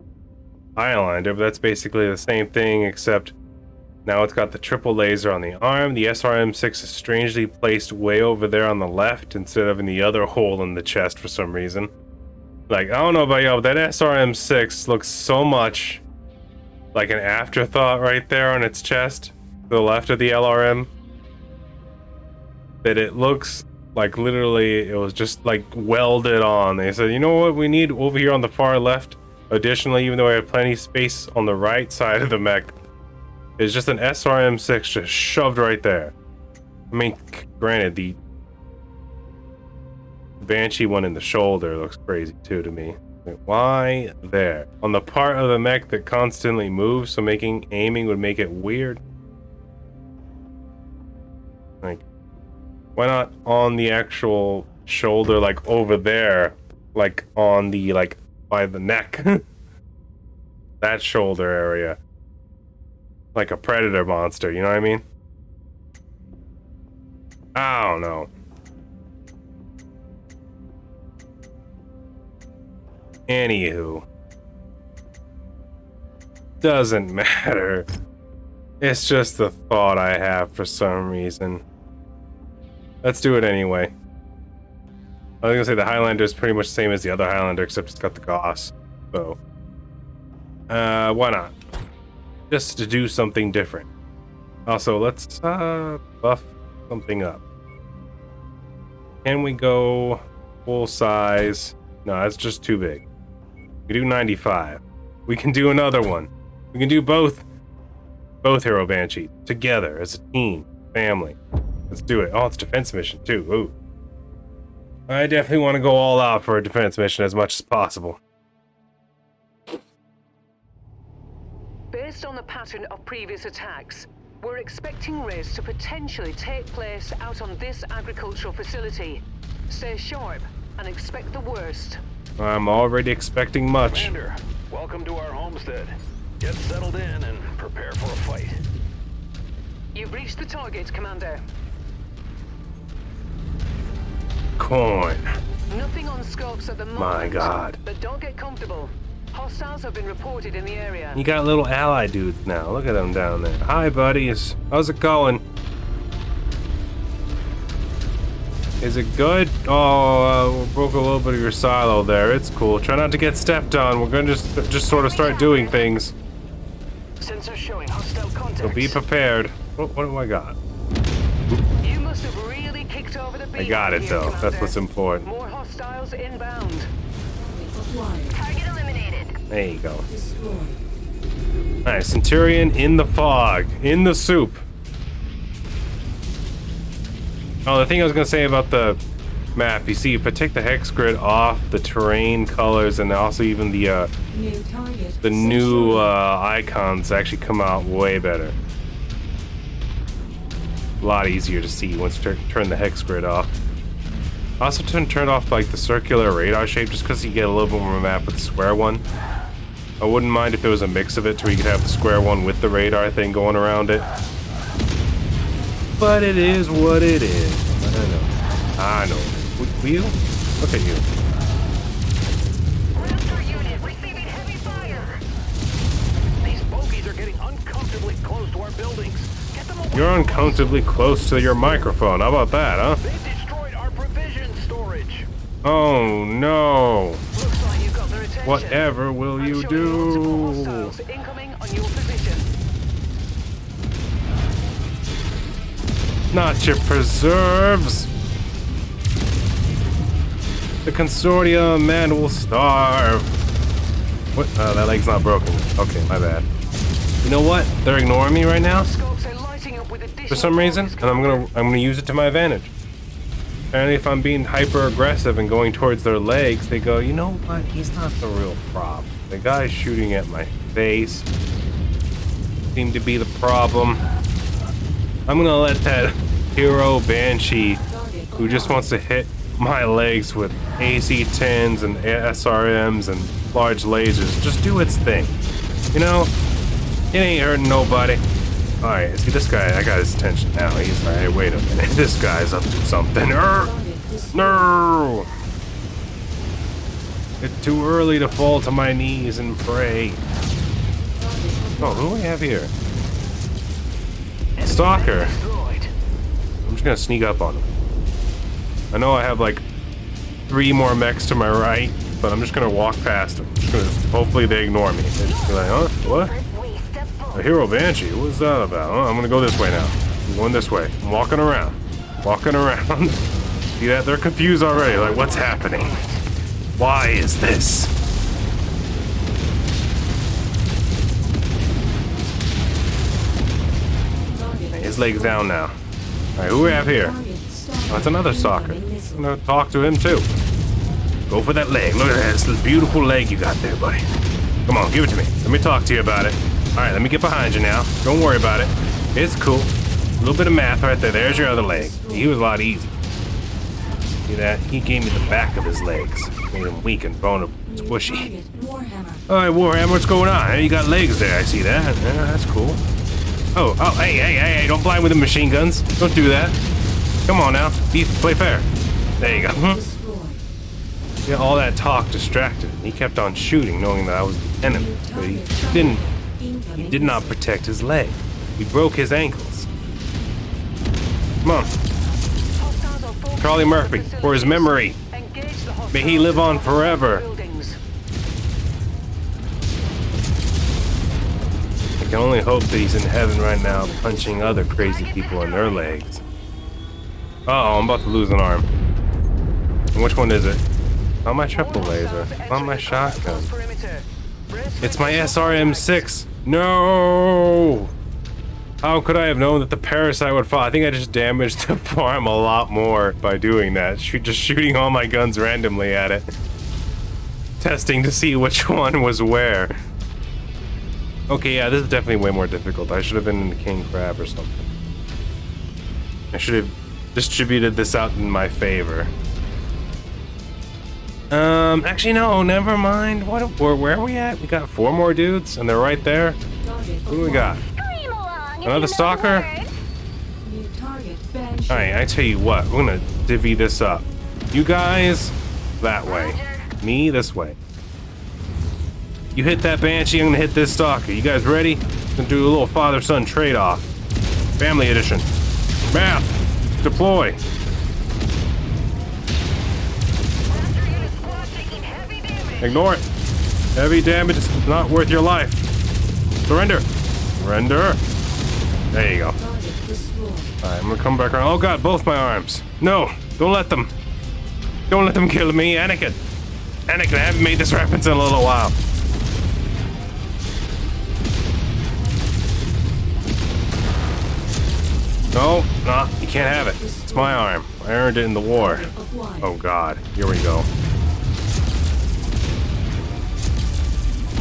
Highlander, but that's basically the same thing, except now it's got the triple laser on the arm. The SRM6 is strangely placed way over there on the left instead of in the other hole in the chest for some reason. Like, I don't know about y'all, but that SRM6 looks so much like an afterthought right there on its chest, to the left of the LRM, that it looks like literally it was just like welded on. They said, you know what we need over here on the far left, additionally, even though I have plenty of space on the right side of the mech, is just an SRM6 just shoved right there. I mean, granted, the Banshee one in the shoulder looks crazy too to me. Like, why there? On the part of the mech that constantly moves, so aiming would make it weird. Like, why not on the actual shoulder, like over there, like on the, like by the neck, that shoulder area, like a predator monster, you know what I mean? I don't know. Anywho, doesn't matter. It's just the thought I have for some reason. Let's do it anyway. I was gonna say the Highlander is pretty much the same as the other Highlander, except it's got the Goss. So, why not? Just to do something different. Also, let's buff something up. Can we go full size? No, that's just too big. We do 95. We can do another one. We can do both Hero Banshee together as a team, family. Let's do it. Oh, it's a defense mission too. Ooh. I definitely want to go all out for a defense mission as much as possible. Based on the pattern of previous attacks, we're expecting raids to potentially take place out on this agricultural facility. Stay sharp and expect the worst. I'm already expecting much. Commander, welcome to our homestead. Get settled in and prepare for a fight. You've reached the target, Commander. Coin. Nothing on scopes at the moment. My God. But don't get comfortable. Hostiles have been reported in the area. You got little ally dudes now. Look at them down there. Hi, buddies. How's it going? Is it good? Oh, broke a little bit of your silo there. It's cool. Try not to get stepped on. We're gonna just sort of start doing things. Sensors showing hostile contact. So be prepared. What do I got? You must have really kicked over the beat. I got it though. That's what's important. More hostiles inbound. Acquired. Target eliminated. There you go. Destroyed. Alright, Centurion in the fog. In the soup. Oh, the thing I was gonna say about the map, you see, if I take the hex grid off, the terrain colors, and also even the New target. new icons actually come out way better. A lot easier to see once you turn the hex grid off. I also turned off like the circular radar shape just because you get a little bit more map with the square one. I wouldn't mind if there was a mix of it to where you could have the square one with the radar thing going around it. But it is what it is. I know. You? Look at you. Raptor unit receiving heavy fire. These bogies are getting uncomfortably close to our buildings. Get them away. You're uncomfortably close to your microphone. How about that, huh? They've destroyed our provision storage. Oh no. Looks like you got their attention. Whatever will I'm you showing multiple do? hostiles incoming on your position. Not your preserves. The consortium man will starve. What? That leg's not broken. Okay, my bad. You know what? They're ignoring me right now Scopes are lighting up with additional for some reason, and I'm gonna use it to my advantage. And if I'm being hyper aggressive and going towards their legs, they go, you know what? He's not the real problem. The guy's shooting at my face. Seem to be the problem. I'm gonna let that hero Banshee, who just wants to hit my legs with AC-10s and SRMs and large lasers, just do its thing. You know, it ain't hurting nobody. Alright, see this guy, I got his attention now. He's like, hey, wait a minute, this guy's up to something. No! It's too early to fall to my knees and pray. Oh, who do we have here? Stalker. I'm just gonna sneak up on him. I know I have like 3 more mechs to my right, but I'm just gonna walk past them. Hopefully they ignore me. They just be like, huh? What? A hero Banshee? What's that about? Oh, I'm gonna go this way now. I'm going this way. I'm walking around. Walking around. See that? They're confused already. Like, what's happening? Why is this? His leg's down now. Alright, who we have here? Oh, that's another stalker. I'm gonna talk to him too. Go for that leg. Look at that. It's this beautiful leg you got there, buddy. Come on, give it to me. Let me talk to you about it. Alright, let me get behind you now. Don't worry about it. It's cool. A little bit of math right there. There's your other leg. He was a lot easier. See that? He gave me the back of his legs. Made him weak and bone squishy. Alright, Warhammer, what's going on? Hey, you got legs there. I see that. Yeah, that's cool. Oh, hey, don't blind with the machine guns. Don't do that. Come on now. Play fair. There you go. Yeah, all that talk distracted him. He kept on shooting, knowing that I was the enemy. But he did not protect his leg. He broke his ankles. Come on. Charlie Murphy, for his memory. May he live on forever. I can only hope that he's in heaven right now, punching other crazy people in their legs. Uh-oh, I'm about to lose an arm. And which one is it? Not my triple laser. Not my shotgun. It's my SRM6. No! How could I have known that the parasite would fall? I think I just damaged the farm a lot more by doing that. Just shooting all my guns randomly at it. Testing to see which one was where. Okay, yeah, this is definitely way more difficult. I should have been in the King Crab or something. I should have distributed this out in my favor. Actually no, never mind. Where are we at? We got 4 more dudes, and they're right there. Who do we got? Another stalker? Alright, I tell you what, we're gonna divvy this up. You guys, that way. Me, this way. You hit that Banshee, I'm gonna hit this stalker. You guys ready? Gonna do a little father-son trade-off. Family edition. Math. Deploy. Ignore it. Heavy damage is not worth your life. Surrender. Surrender. There you go. Target destroyed. Alright, I'm gonna come back around. Oh god, both my arms. No, don't let them. Don't let them kill me, Anakin. Anakin, I haven't made this reference in a little while. No, no, you can't have it. It's my arm. I earned it in the war. Acquired. Oh god, here we go.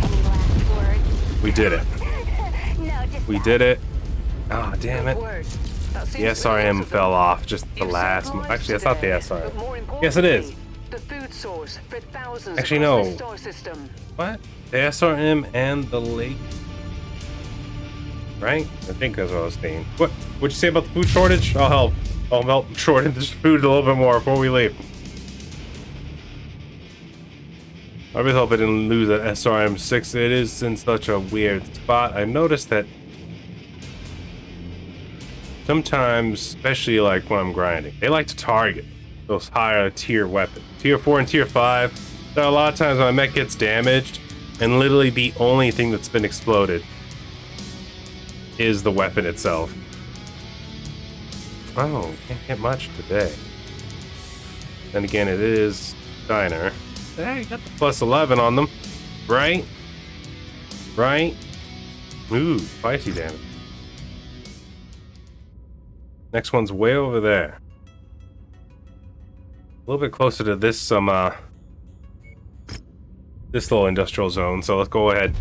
Any last words? We did it. No, just We did it. Ah, damn it. Word. That seems The to be SRM lots of fell them. off just the You've last. survived Actually, that's not the today, SRM. but more Yes, it is. importantly, the food source for thousands Actually, across no. the star system. What? The SRM and the lake. Right? I think that's what I was saying. What'd you say about the food shortage? I'll help. I'll help shorten this food a little bit more before we leave. I really hope I didn't lose that SRM-6. It is in such a weird spot. I've noticed that sometimes, especially like when I'm grinding, they like to target those higher tier weapons. Tier 4 and Tier 5. There are a lot of times my mech gets damaged, and literally the only thing that's been exploded is the weapon itself. Oh, can't get much today. Then again, it is Diner. Hey, you got the plus 11 on them. Right? Right? Ooh, spicy damage. Next one's way over there. A little bit closer to this this little industrial zone, so let's go ahead.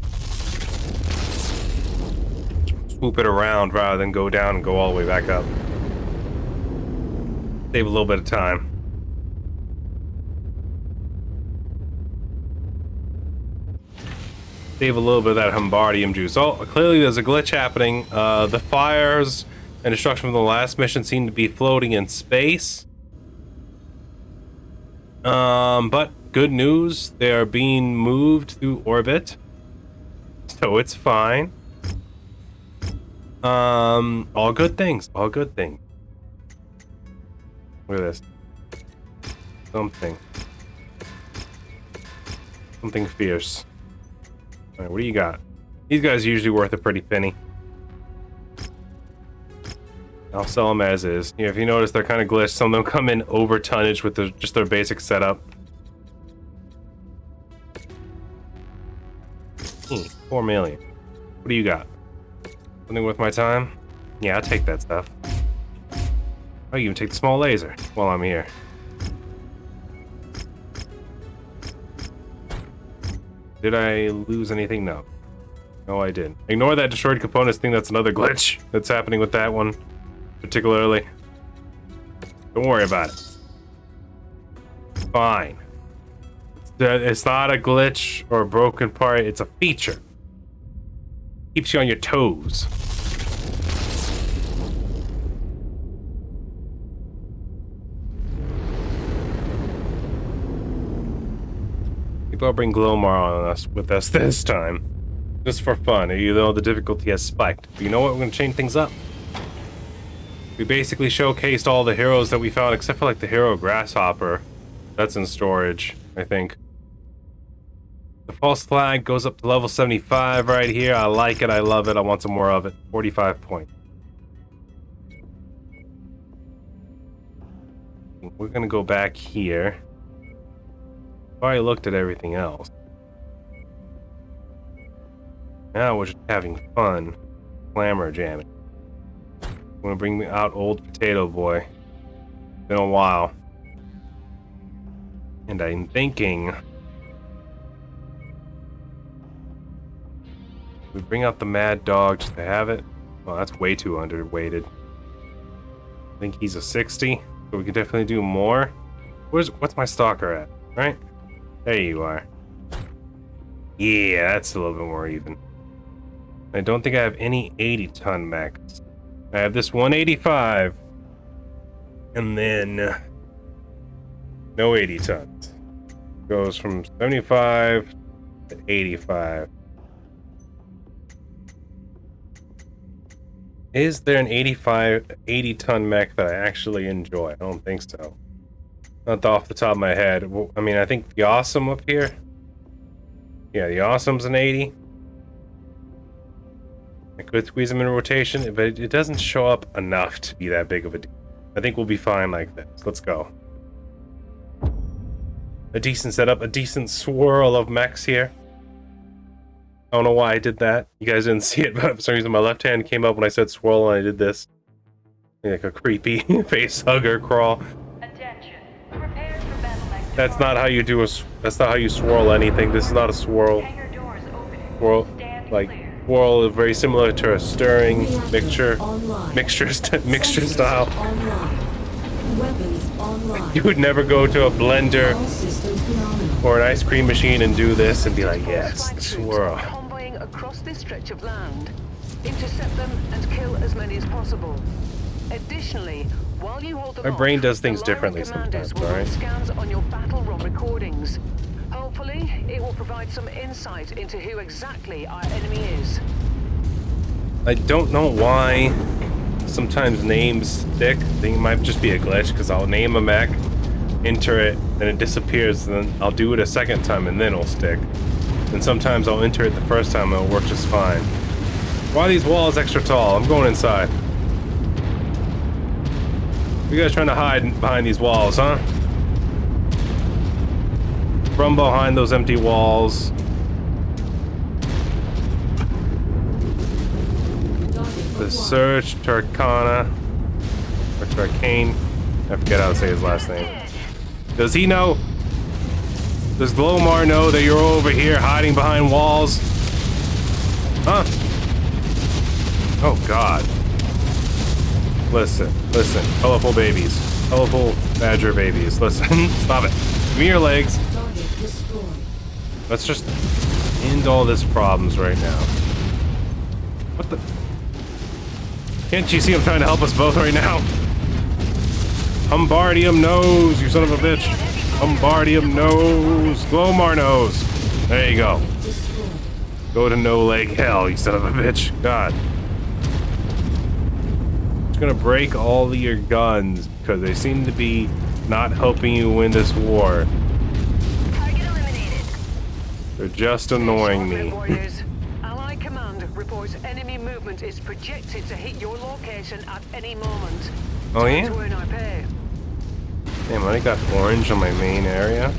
Swoop it around rather than go down and go all the way back up. Save a little bit of time. Save a little bit of that Humbardium juice. Oh, clearly there's a glitch happening. The fires and destruction from the last mission seem to be floating in space. But good news, they are being moved through orbit. So it's fine. All good things. All good things. Look at this. Something fierce. Alright, what do you got? These guys are usually worth a pretty penny. I'll sell them as is. Yeah, if you notice, they're kind of glitched. Some of them come in over tonnage with just their basic setup. 4 million. What do you got? Something worth my time? Yeah, I'll take that stuff. I'll even take the small laser while I'm here. Did I lose anything? No. No, I didn't. Ignore that destroyed components thing. That's another glitch that's happening with that one, particularly. Don't worry about it. Fine. It's not a glitch or a broken part. It's a feature. Keeps you on your toes. Maybe I'll bring Glomar on us with us this time. Just for fun, even though the difficulty has spiked. But you know what? We're gonna change things up. We basically showcased all the heroes that we found, except for like the hero Grasshopper. That's in storage, I think. The false flag goes up to level 75 right here. I like it, I love it, I want some more of it. 45 points. We're gonna go back here. I've already looked at everything else. Now we're just having fun. Glamour jamming. I'm gonna bring out old potato boy. Been a while. And I'm thinking we bring out the mad dog just to have it. Well, that's way too underweighted. I think he's a 60, so we can definitely do more. What's my stalker at? Right? There you are. Yeah, that's a little bit more even. I don't think I have any 80-ton mechs. I have this 185, and then no 80 tons. Goes from 75 to 85. Is there an 80-ton mech that I actually enjoy? I don't think so. Not off the top of my head. Well, I mean, I think the Awesome up here. Yeah, the Awesome's an 80. I could squeeze them in rotation, but it doesn't show up enough to be that big of a deal. I think we'll be fine like this. Let's go. A decent setup, a decent swirl of mechs here. I don't know why I did that. You guys didn't see it, but for some reason my left hand came up when I said swirl and I did this. Like a creepy face hugger crawl. Attention. Prepare for battle next. That's not how you do a. That's not how you swirl anything. This is not a swirl. Hangar doors opening. Swirl, Stand like clear. swirl is very similar to a stirring mixture, Online. mixture Sensors style. Online. Weapons online. You would never go to a blender All systems nominal. or an ice cream machine and do this and be like, yes, Flight troops swirl. convoying across this stretch of land. Intercept them and kill as many as possible. Additionally, while you hold them My off, brain does the things line differently commanders sometimes, will run alright? scans on your battle run recordings. Hopefully, it will provide some insight into who exactly our enemy is. I don't know why sometimes names stick. I think it might just be a glitch because I'll name a mech, enter it, then it disappears, and then I'll do it a second time and then it'll stick. And sometimes I'll enter it the first time and it'll work just fine. Why are these walls extra tall? I'm going inside. You guys trying to hide behind these walls, huh? From behind those empty walls. The Search Turkana or Turkane. I forget how to say his last name. Does he know? Does Glomar know that you're over here hiding behind walls? Huh? Oh God. Listen, listen. Colorful babies. Colorful badger babies. Listen. Stop it. Give me your legs. Target destroyed. Let's just end all this problems right now. What the? Can't you see I'm trying to help us both right now? Humbardium knows, you son of a bitch. Humbardium knows. Glomar knows. There you go. Destroyed. Go to no leg hell, you son of a bitch. God. It's gonna break all of your guns because they seem to be not helping you win this war. Target eliminated. They're just annoying me. Warriors. Allied command reports enemy movement is projected to hit your location at any moment. Oh Time yeah? to earn our pay. Damn, I got orange on my main area.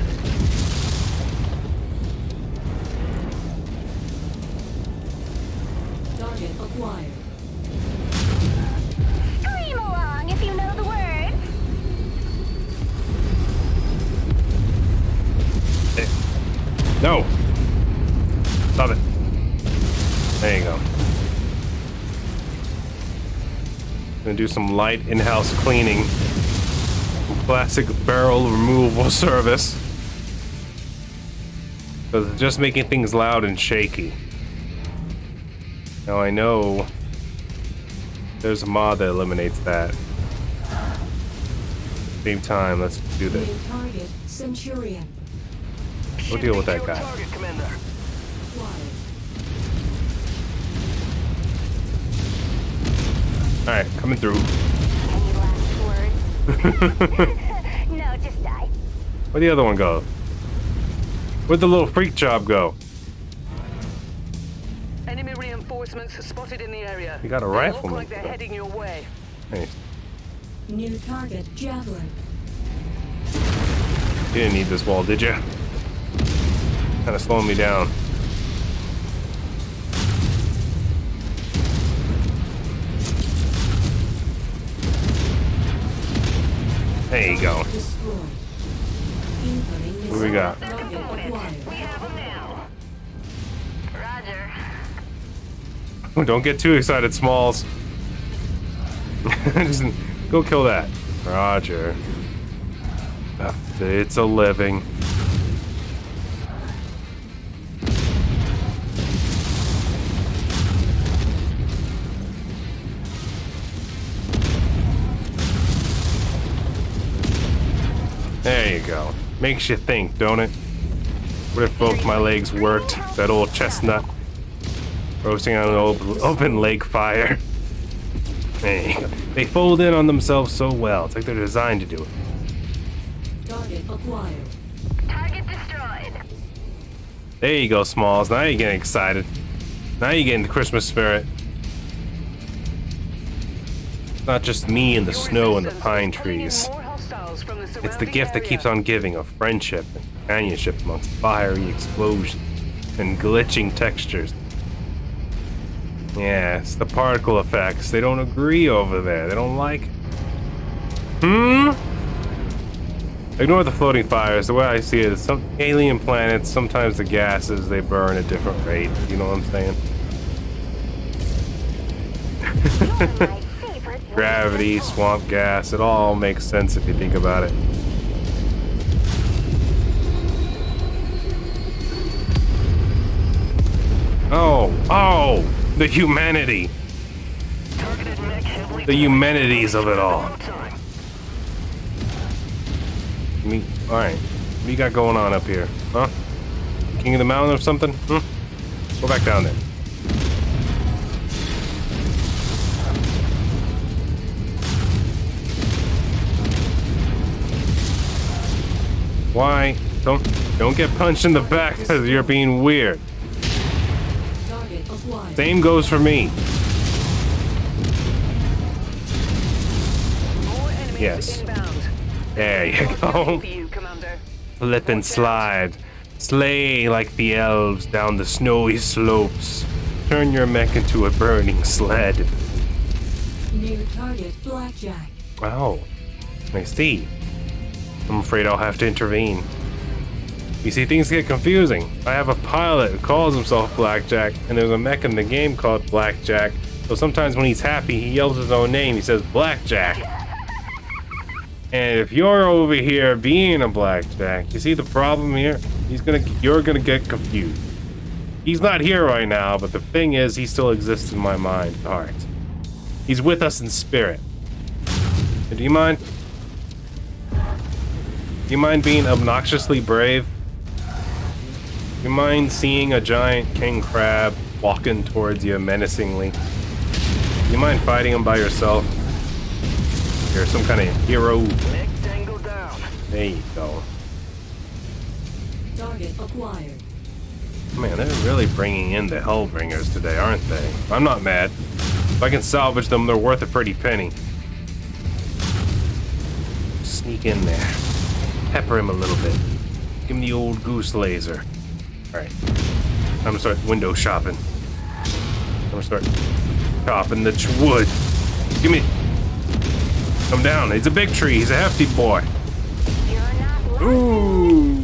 Target acquired. Scream along if you know the words. No! Stop it. There you go. Gonna do some light in-house cleaning. Classic barrel removal service. Because it's just making things loud and shaky. Now I know there's a mod that eliminates that. At the same time, let's do this. Main target Centurion. We'll deal with that guy. Target, Commander. Acquired. Alright, coming through. Any last words? No, just die. Where'd the other one go? Where'd the little freak job go? Enemy reinforcements spotted in the area. You got a They rifleman. look like they're heading your way. Nice. New target Javelin. You didn't need this wall, did you? Kind of slowing me down. There you go. Destroyed. Incoming What do we got? Target acquired. have them now. Roger. Don't get too excited, Smalls. Just go kill that. Roger. It's a living. There you go. Makes you think, don't it? What if both my legs worked? That old chestnut. Roasting on an open lake fire. Hey, they fold in on themselves so well. It's like they're designed to do it. Target acquired. Target destroyed. There you go, Smalls. Now you're getting excited. Now you're getting the Christmas spirit. It's not just me and the snow and the pine trees. It's the gift that keeps on giving of friendship and companionship amongst fiery explosions and glitching textures. Yeah, it's the particle effects. They don't agree over there. They don't like it. Ignore the floating fires. The way I see it is some alien planets, sometimes the gases, they burn at different rates. You know what I'm saying? Gravity, swamp gas, it all makes sense if you think about it. Oh, the humanity. The humanities of it all. Alright, what you got going on up here? Huh? King of the mountain or something? Go back down there. Why? Don't get punched in the back because you're being weird. Same goes for me. Yes. There you go. Flip and slide. Slay like the elves down the snowy slopes. Turn your mech into a burning sled. New target, Blackjack. Oh, I see. I'm afraid I'll have to intervene. You see, things get confusing. I have a pilot who calls himself Blackjack, and there's a mech in the game called Blackjack. So sometimes when he's happy, he yells his own name. He says Blackjack. And if you're over here being a Blackjack, you see the problem here? You're gonna get confused. He's not here right now, but the thing is, he still exists in my mind and heart. He's with us in spirit. So do you mind? Do you mind being obnoxiously brave? Do you mind seeing a giant king crab walking towards you menacingly? Do you mind fighting him by yourself? You're some kind of hero. There you go. Target acquired. Man, they're really bringing in the Hellbringers today, aren't they? I'm not mad. If I can salvage them, they're worth a pretty penny. Sneak in there. Pepper him a little bit. Give him the old goose laser. Alright. I'm gonna start window shopping. I'm gonna start chopping the wood. Give me... Come down. He's a big tree. He's a hefty boy. Ooh.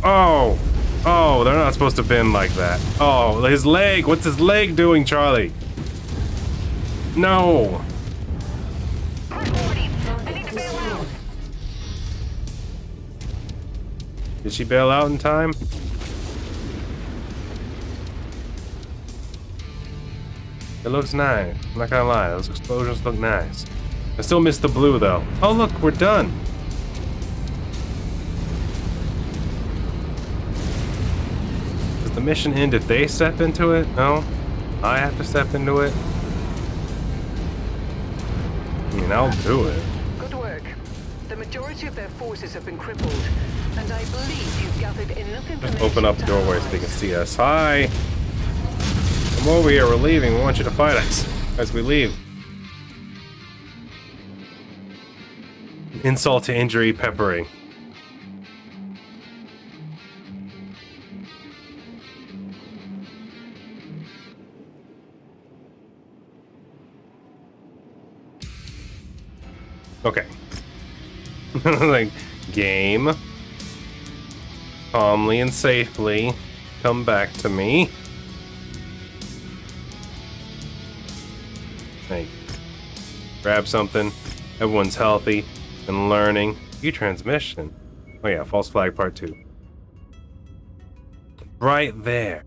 Oh. Oh, they're not supposed to bend like that. Oh, his leg. What's his leg doing, Charlie? No. Did she bail out in time? It looks nice. I'm not gonna lie. Those explosions look nice. I still miss the blue, though. Oh, look. We're done. Does the mission end if they step into it? No. I have to step into it. I mean, I'll do it. Good work. The majority of their forces have been crippled, and I believe you've gathered enough information. Just open up the doorway so they can see us. Hi. Come over here. We're leaving. We want you to fight us as we leave. Insult to injury peppering. Okay. Like, game. Calmly and safely. Come back to me. Like, grab something. Everyone's healthy and learning. View transmission. Oh yeah, false flag part 2. Right there.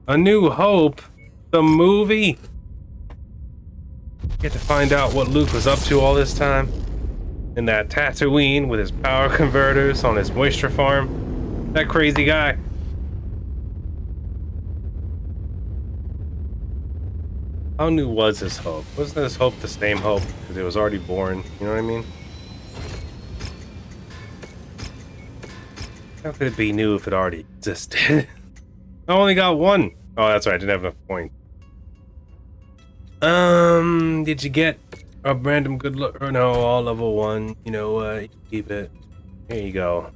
A New Hope. The movie. Get to find out what Luke was up to all this time. In that Tatooine with his power converters on his moisture farm. That crazy guy. How new was his hope? Wasn't his hope the same hope? Because it was already born. You know what I mean? How could it be new if it already existed? I only got one. Oh, that's right. I didn't have enough points. Did you get a random good look? Or no, all level 1. You know what? Keep it. Here you go.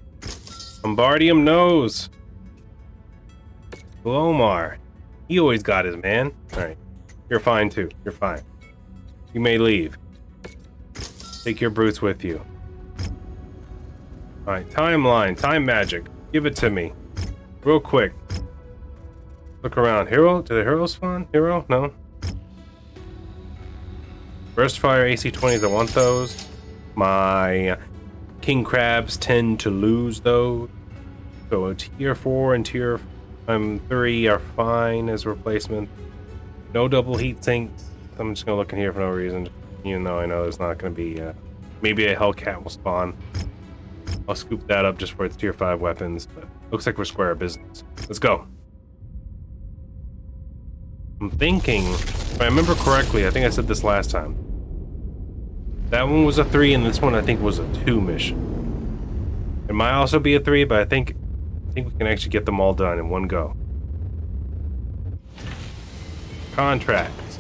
Bombardium nose. Glomar. He always got his man. Alright. You're fine too. You're fine. You may leave. Take your brutes with you. Alright, timeline, time magic. Give it to me. Real quick. Look around. Hero? Do the heroes spawn? Hero? No. Burst fire AC-20s, I want those. My king crabs tend to lose those. So tier 4 and tier 3 are fine as replacement. No double heat sinks. I'm just gonna look in here for no reason. Even though I know there's not gonna be maybe a Hellcat will spawn. I'll scoop that up just for its tier 5 weapons, but looks like we're square of business. Let's go. I'm thinking, if I remember correctly, I think I said this last time. That one was a 3 and this one I think was a 2 mission. It might also be a 3, but I think we can actually get them all done in one go. Contracts.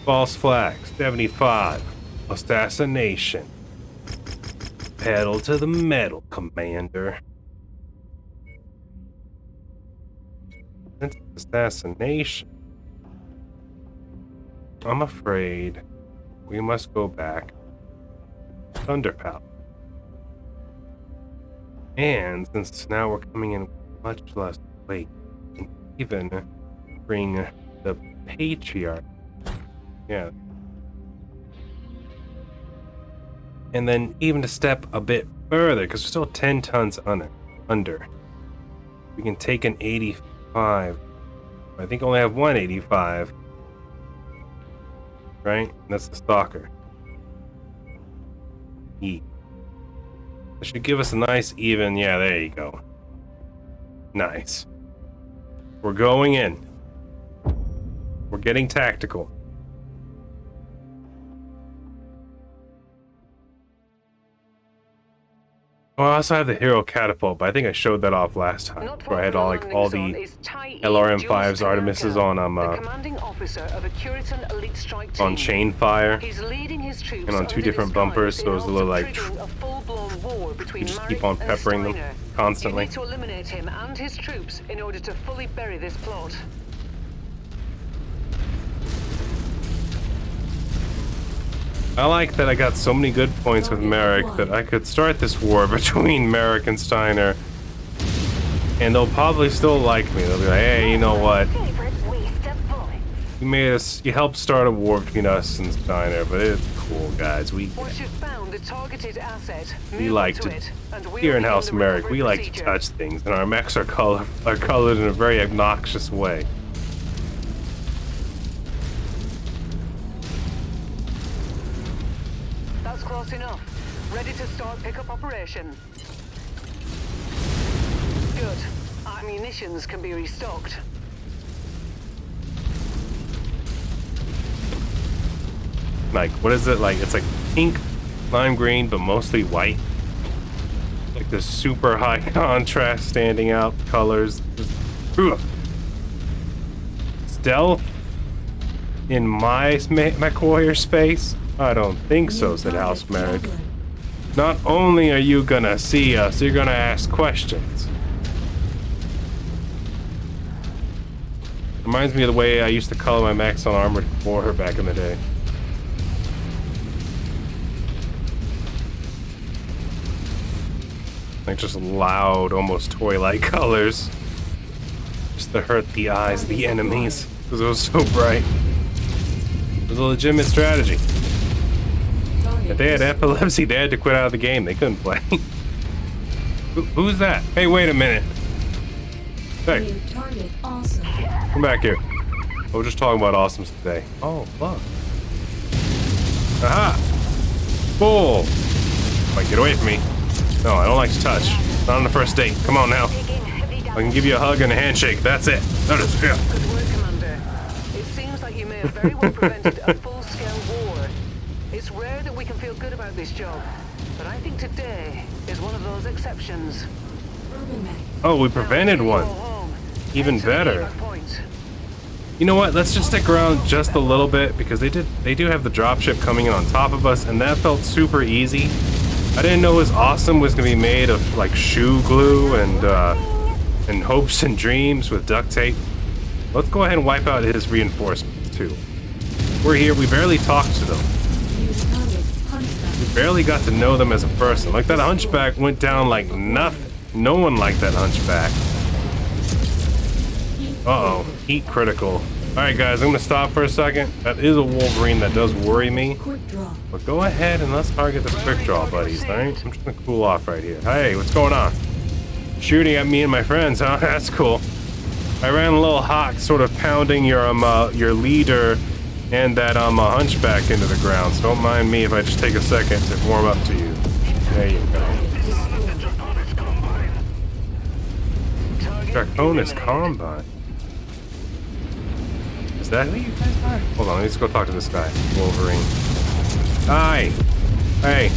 False flag. 75. Assassination. Pedal to the metal, Commander. That's assassination. I'm afraid we must go back. Thunderpower. And since now we're coming in much less weight, we can even bring the Patriarch. Yeah. And then even to step a bit further, because we're still 10 tons under. We can take an 85. I think I only have one 85. Right? And that's the Stalker. E. That should give us a nice even, yeah, there you go. Nice. We're going in. We're getting tactical. Oh, I also have the Hero Catapult, but I think I showed that off last time. Where I had all the LRM5s, Artemises on chain fire and on 2 different bumpers, so it was a little like you just keep on peppering them constantly. You need to eliminate him and his troops in order to fully bury this plot. I like that I got so many good points with Marik that I could start this war between Marik and Steiner, and they'll probably still like me. They'll be like, hey, you know what? You helped start a war between us and Steiner, but it's cool, guys. We like to, here in House Marik, we like to touch things, and our mechs are colored in a very obnoxious way. Close enough. Ready to start pickup operation. Good. Our munitions can be restocked. Like, what is it like? It's like pink, lime green, but mostly white. Like the super high contrast standing out colors. Stealth in my MechWarrior space? I don't think so, said House Marik. Not only are you gonna see us, you're gonna ask questions. Reminds me of the way I used to color my mechs on Armored Core back in the day. Like just loud, almost toy-like colors. Just to hurt the eyes of the enemies, because it was so bright. It was a legitimate strategy. If they had epilepsy, they had to quit out of the game. They couldn't play. Who's that? Hey, wait a minute. Hey. Come back here. We're just talking about awesomes today. Oh, look. Aha! Bull! Like, get away from me. No, I don't like to touch. Not on the first date. Come on now. I can give you a hug and a handshake. That's it. That is it. Good work, Commander. It seems like you may have very well prevented a full-scale war. It's rare that we can feel good about this job, but I think today is one of those exceptions. Turbo mech. Oh, we prevented one. Even better. You know what? Let's just stick around just a little bit because they do have the dropship coming in on top of us, and that felt super easy. I didn't know his awesome was gonna be made of like shoe glue and hopes and dreams with duct tape. Let's go ahead and wipe out his reinforcements too. We're here. We barely talked to them. New target, hunchback. We barely got to know them as a person. Like that hunchback went down like nothing. No one liked that hunchback. Uh-oh, heat critical. Alright guys, I'm gonna stop for a second. That is a Wolverine that does worry me. Quick draw. But go ahead and let's target this quick draw, buddies, alright? I'm just gonna cool off right here. Hey, what's going on? Shooting at me and my friends, huh? That's cool. I ran a little hot, sort of pounding your leader and that hunchback into the ground, so don't mind me if I just take a second to warm up to you. There you go. Draconis Combine. Is that who you guys are? Hold on, let's go talk to this guy. Wolverine. Hi! Hey.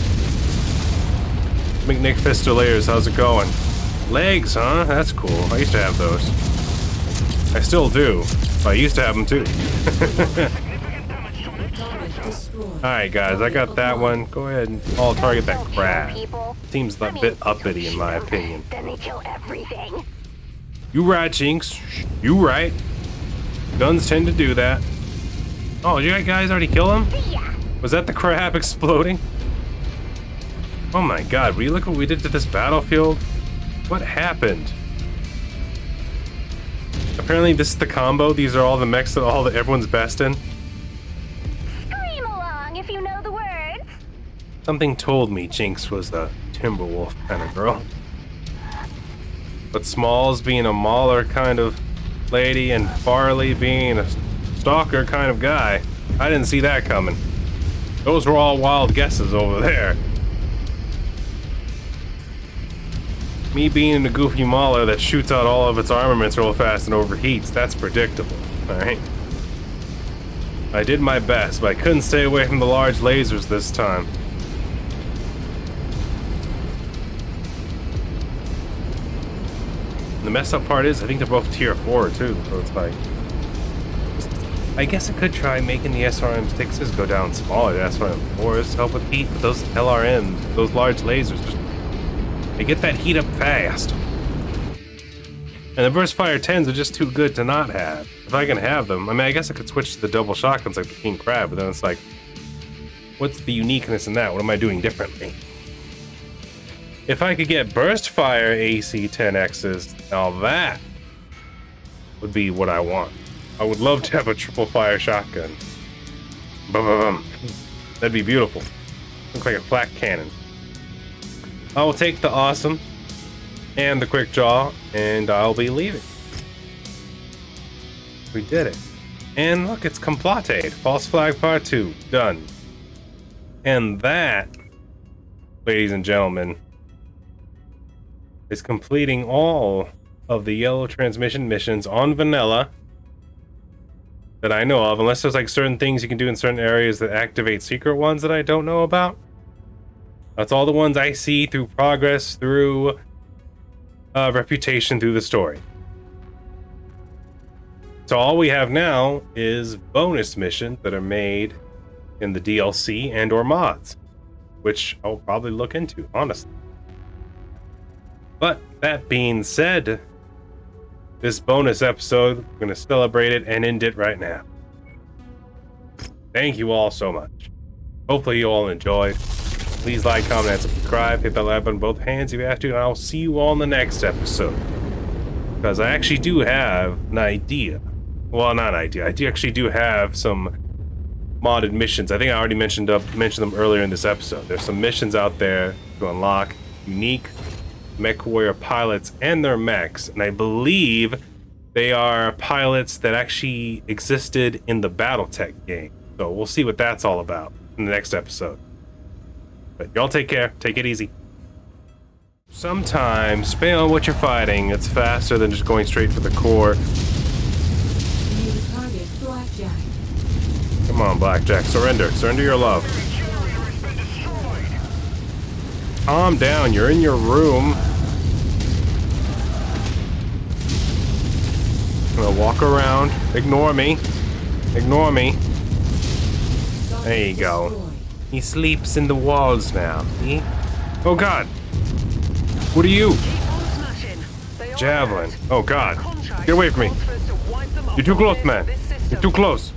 McNick Fistulaires, how's it going? Legs, huh? That's cool. I used to have those. I still do. I used to have them too. Alright guys, I got that one. Go ahead and all target that crab. Seems a bit uppity in my opinion. Then they kill everything. You right, Jinx. You right. Guns tend to do that. Oh, did you guys already kill him? Yeah. Was that the crab exploding? Oh my god, will you look what we did to this battlefield? What happened? Apparently this is the combo. These are all the mechs that everyone's best in. Scream along if you know the words. Something told me Jinx was a Timberwolf kind of girl. But Smalls being a Mauler kind of lady and Farley being a stalker kind of guy, I didn't see that coming. Those were all wild guesses over there. Me being a goofy Mauler that shoots out all of its armaments real fast and overheats, that's predictable, alright? I did my best, but I couldn't stay away from the large lasers this time. The messed up part is, I think they're both tier 4 too, so it's like... I guess I could try making the SRM6s go down smaller to SRM4s to help with heat, but those LRMs, those large lasers, just... they get that heat up fast. And the burst fire 10s are just too good to not have. If I can have them, I mean, I guess I could switch to the double shotguns like the King Crab, but then it's like, what's the uniqueness in that? What am I doing differently? If I could get burst fire AC 10Xs, now that would be what I want. I would love to have a triple fire shotgun. Ba-ba-bum. That'd be beautiful. Look like a flak cannon. I will take the awesome and the quick draw, and I'll be leaving. We did it. And look, it's completed. False flag part 2. Done. And that, ladies and gentlemen, is completing all of the yellow transmission missions on vanilla that I know of, unless there's like certain things you can do in certain areas that activate secret ones that I don't know about. That's all the ones I see through progress, through reputation, through the story. So all we have now is bonus missions that are made in the DLC and or mods, which I'll probably look into, honestly. But that being said, this bonus episode, we're going to celebrate it and end it right now. Thank you all so much. Hopefully you all enjoyed. Please like, comment, and subscribe. Hit that like button with both hands if you have to, and I'll see you all in the next episode. Because I actually do have an idea. Well, not an idea. I actually do have some modded missions. I think I already mentioned them earlier in this episode. There's some missions out there to unlock unique MechWarrior pilots and their mechs, and I believe they are pilots that actually existed in the BattleTech game. So we'll see what that's all about in the next episode. But y'all take care, take it easy. Sometimes, depending on what you're fighting, it's faster than just going straight for the core. New target, Blackjack. Come on, Blackjack, surrender. Surrender your love. Calm down, you're in your room. gonna walk around. Ignore me. Ignore me. There you go. He sleeps in the walls now. See? Oh God. What are you? Keep on smashing. They are Javelin. hurt. Oh God. Contract Get away from me. calls for us to wipe them off You're too the close, face man. of this system. You're too close.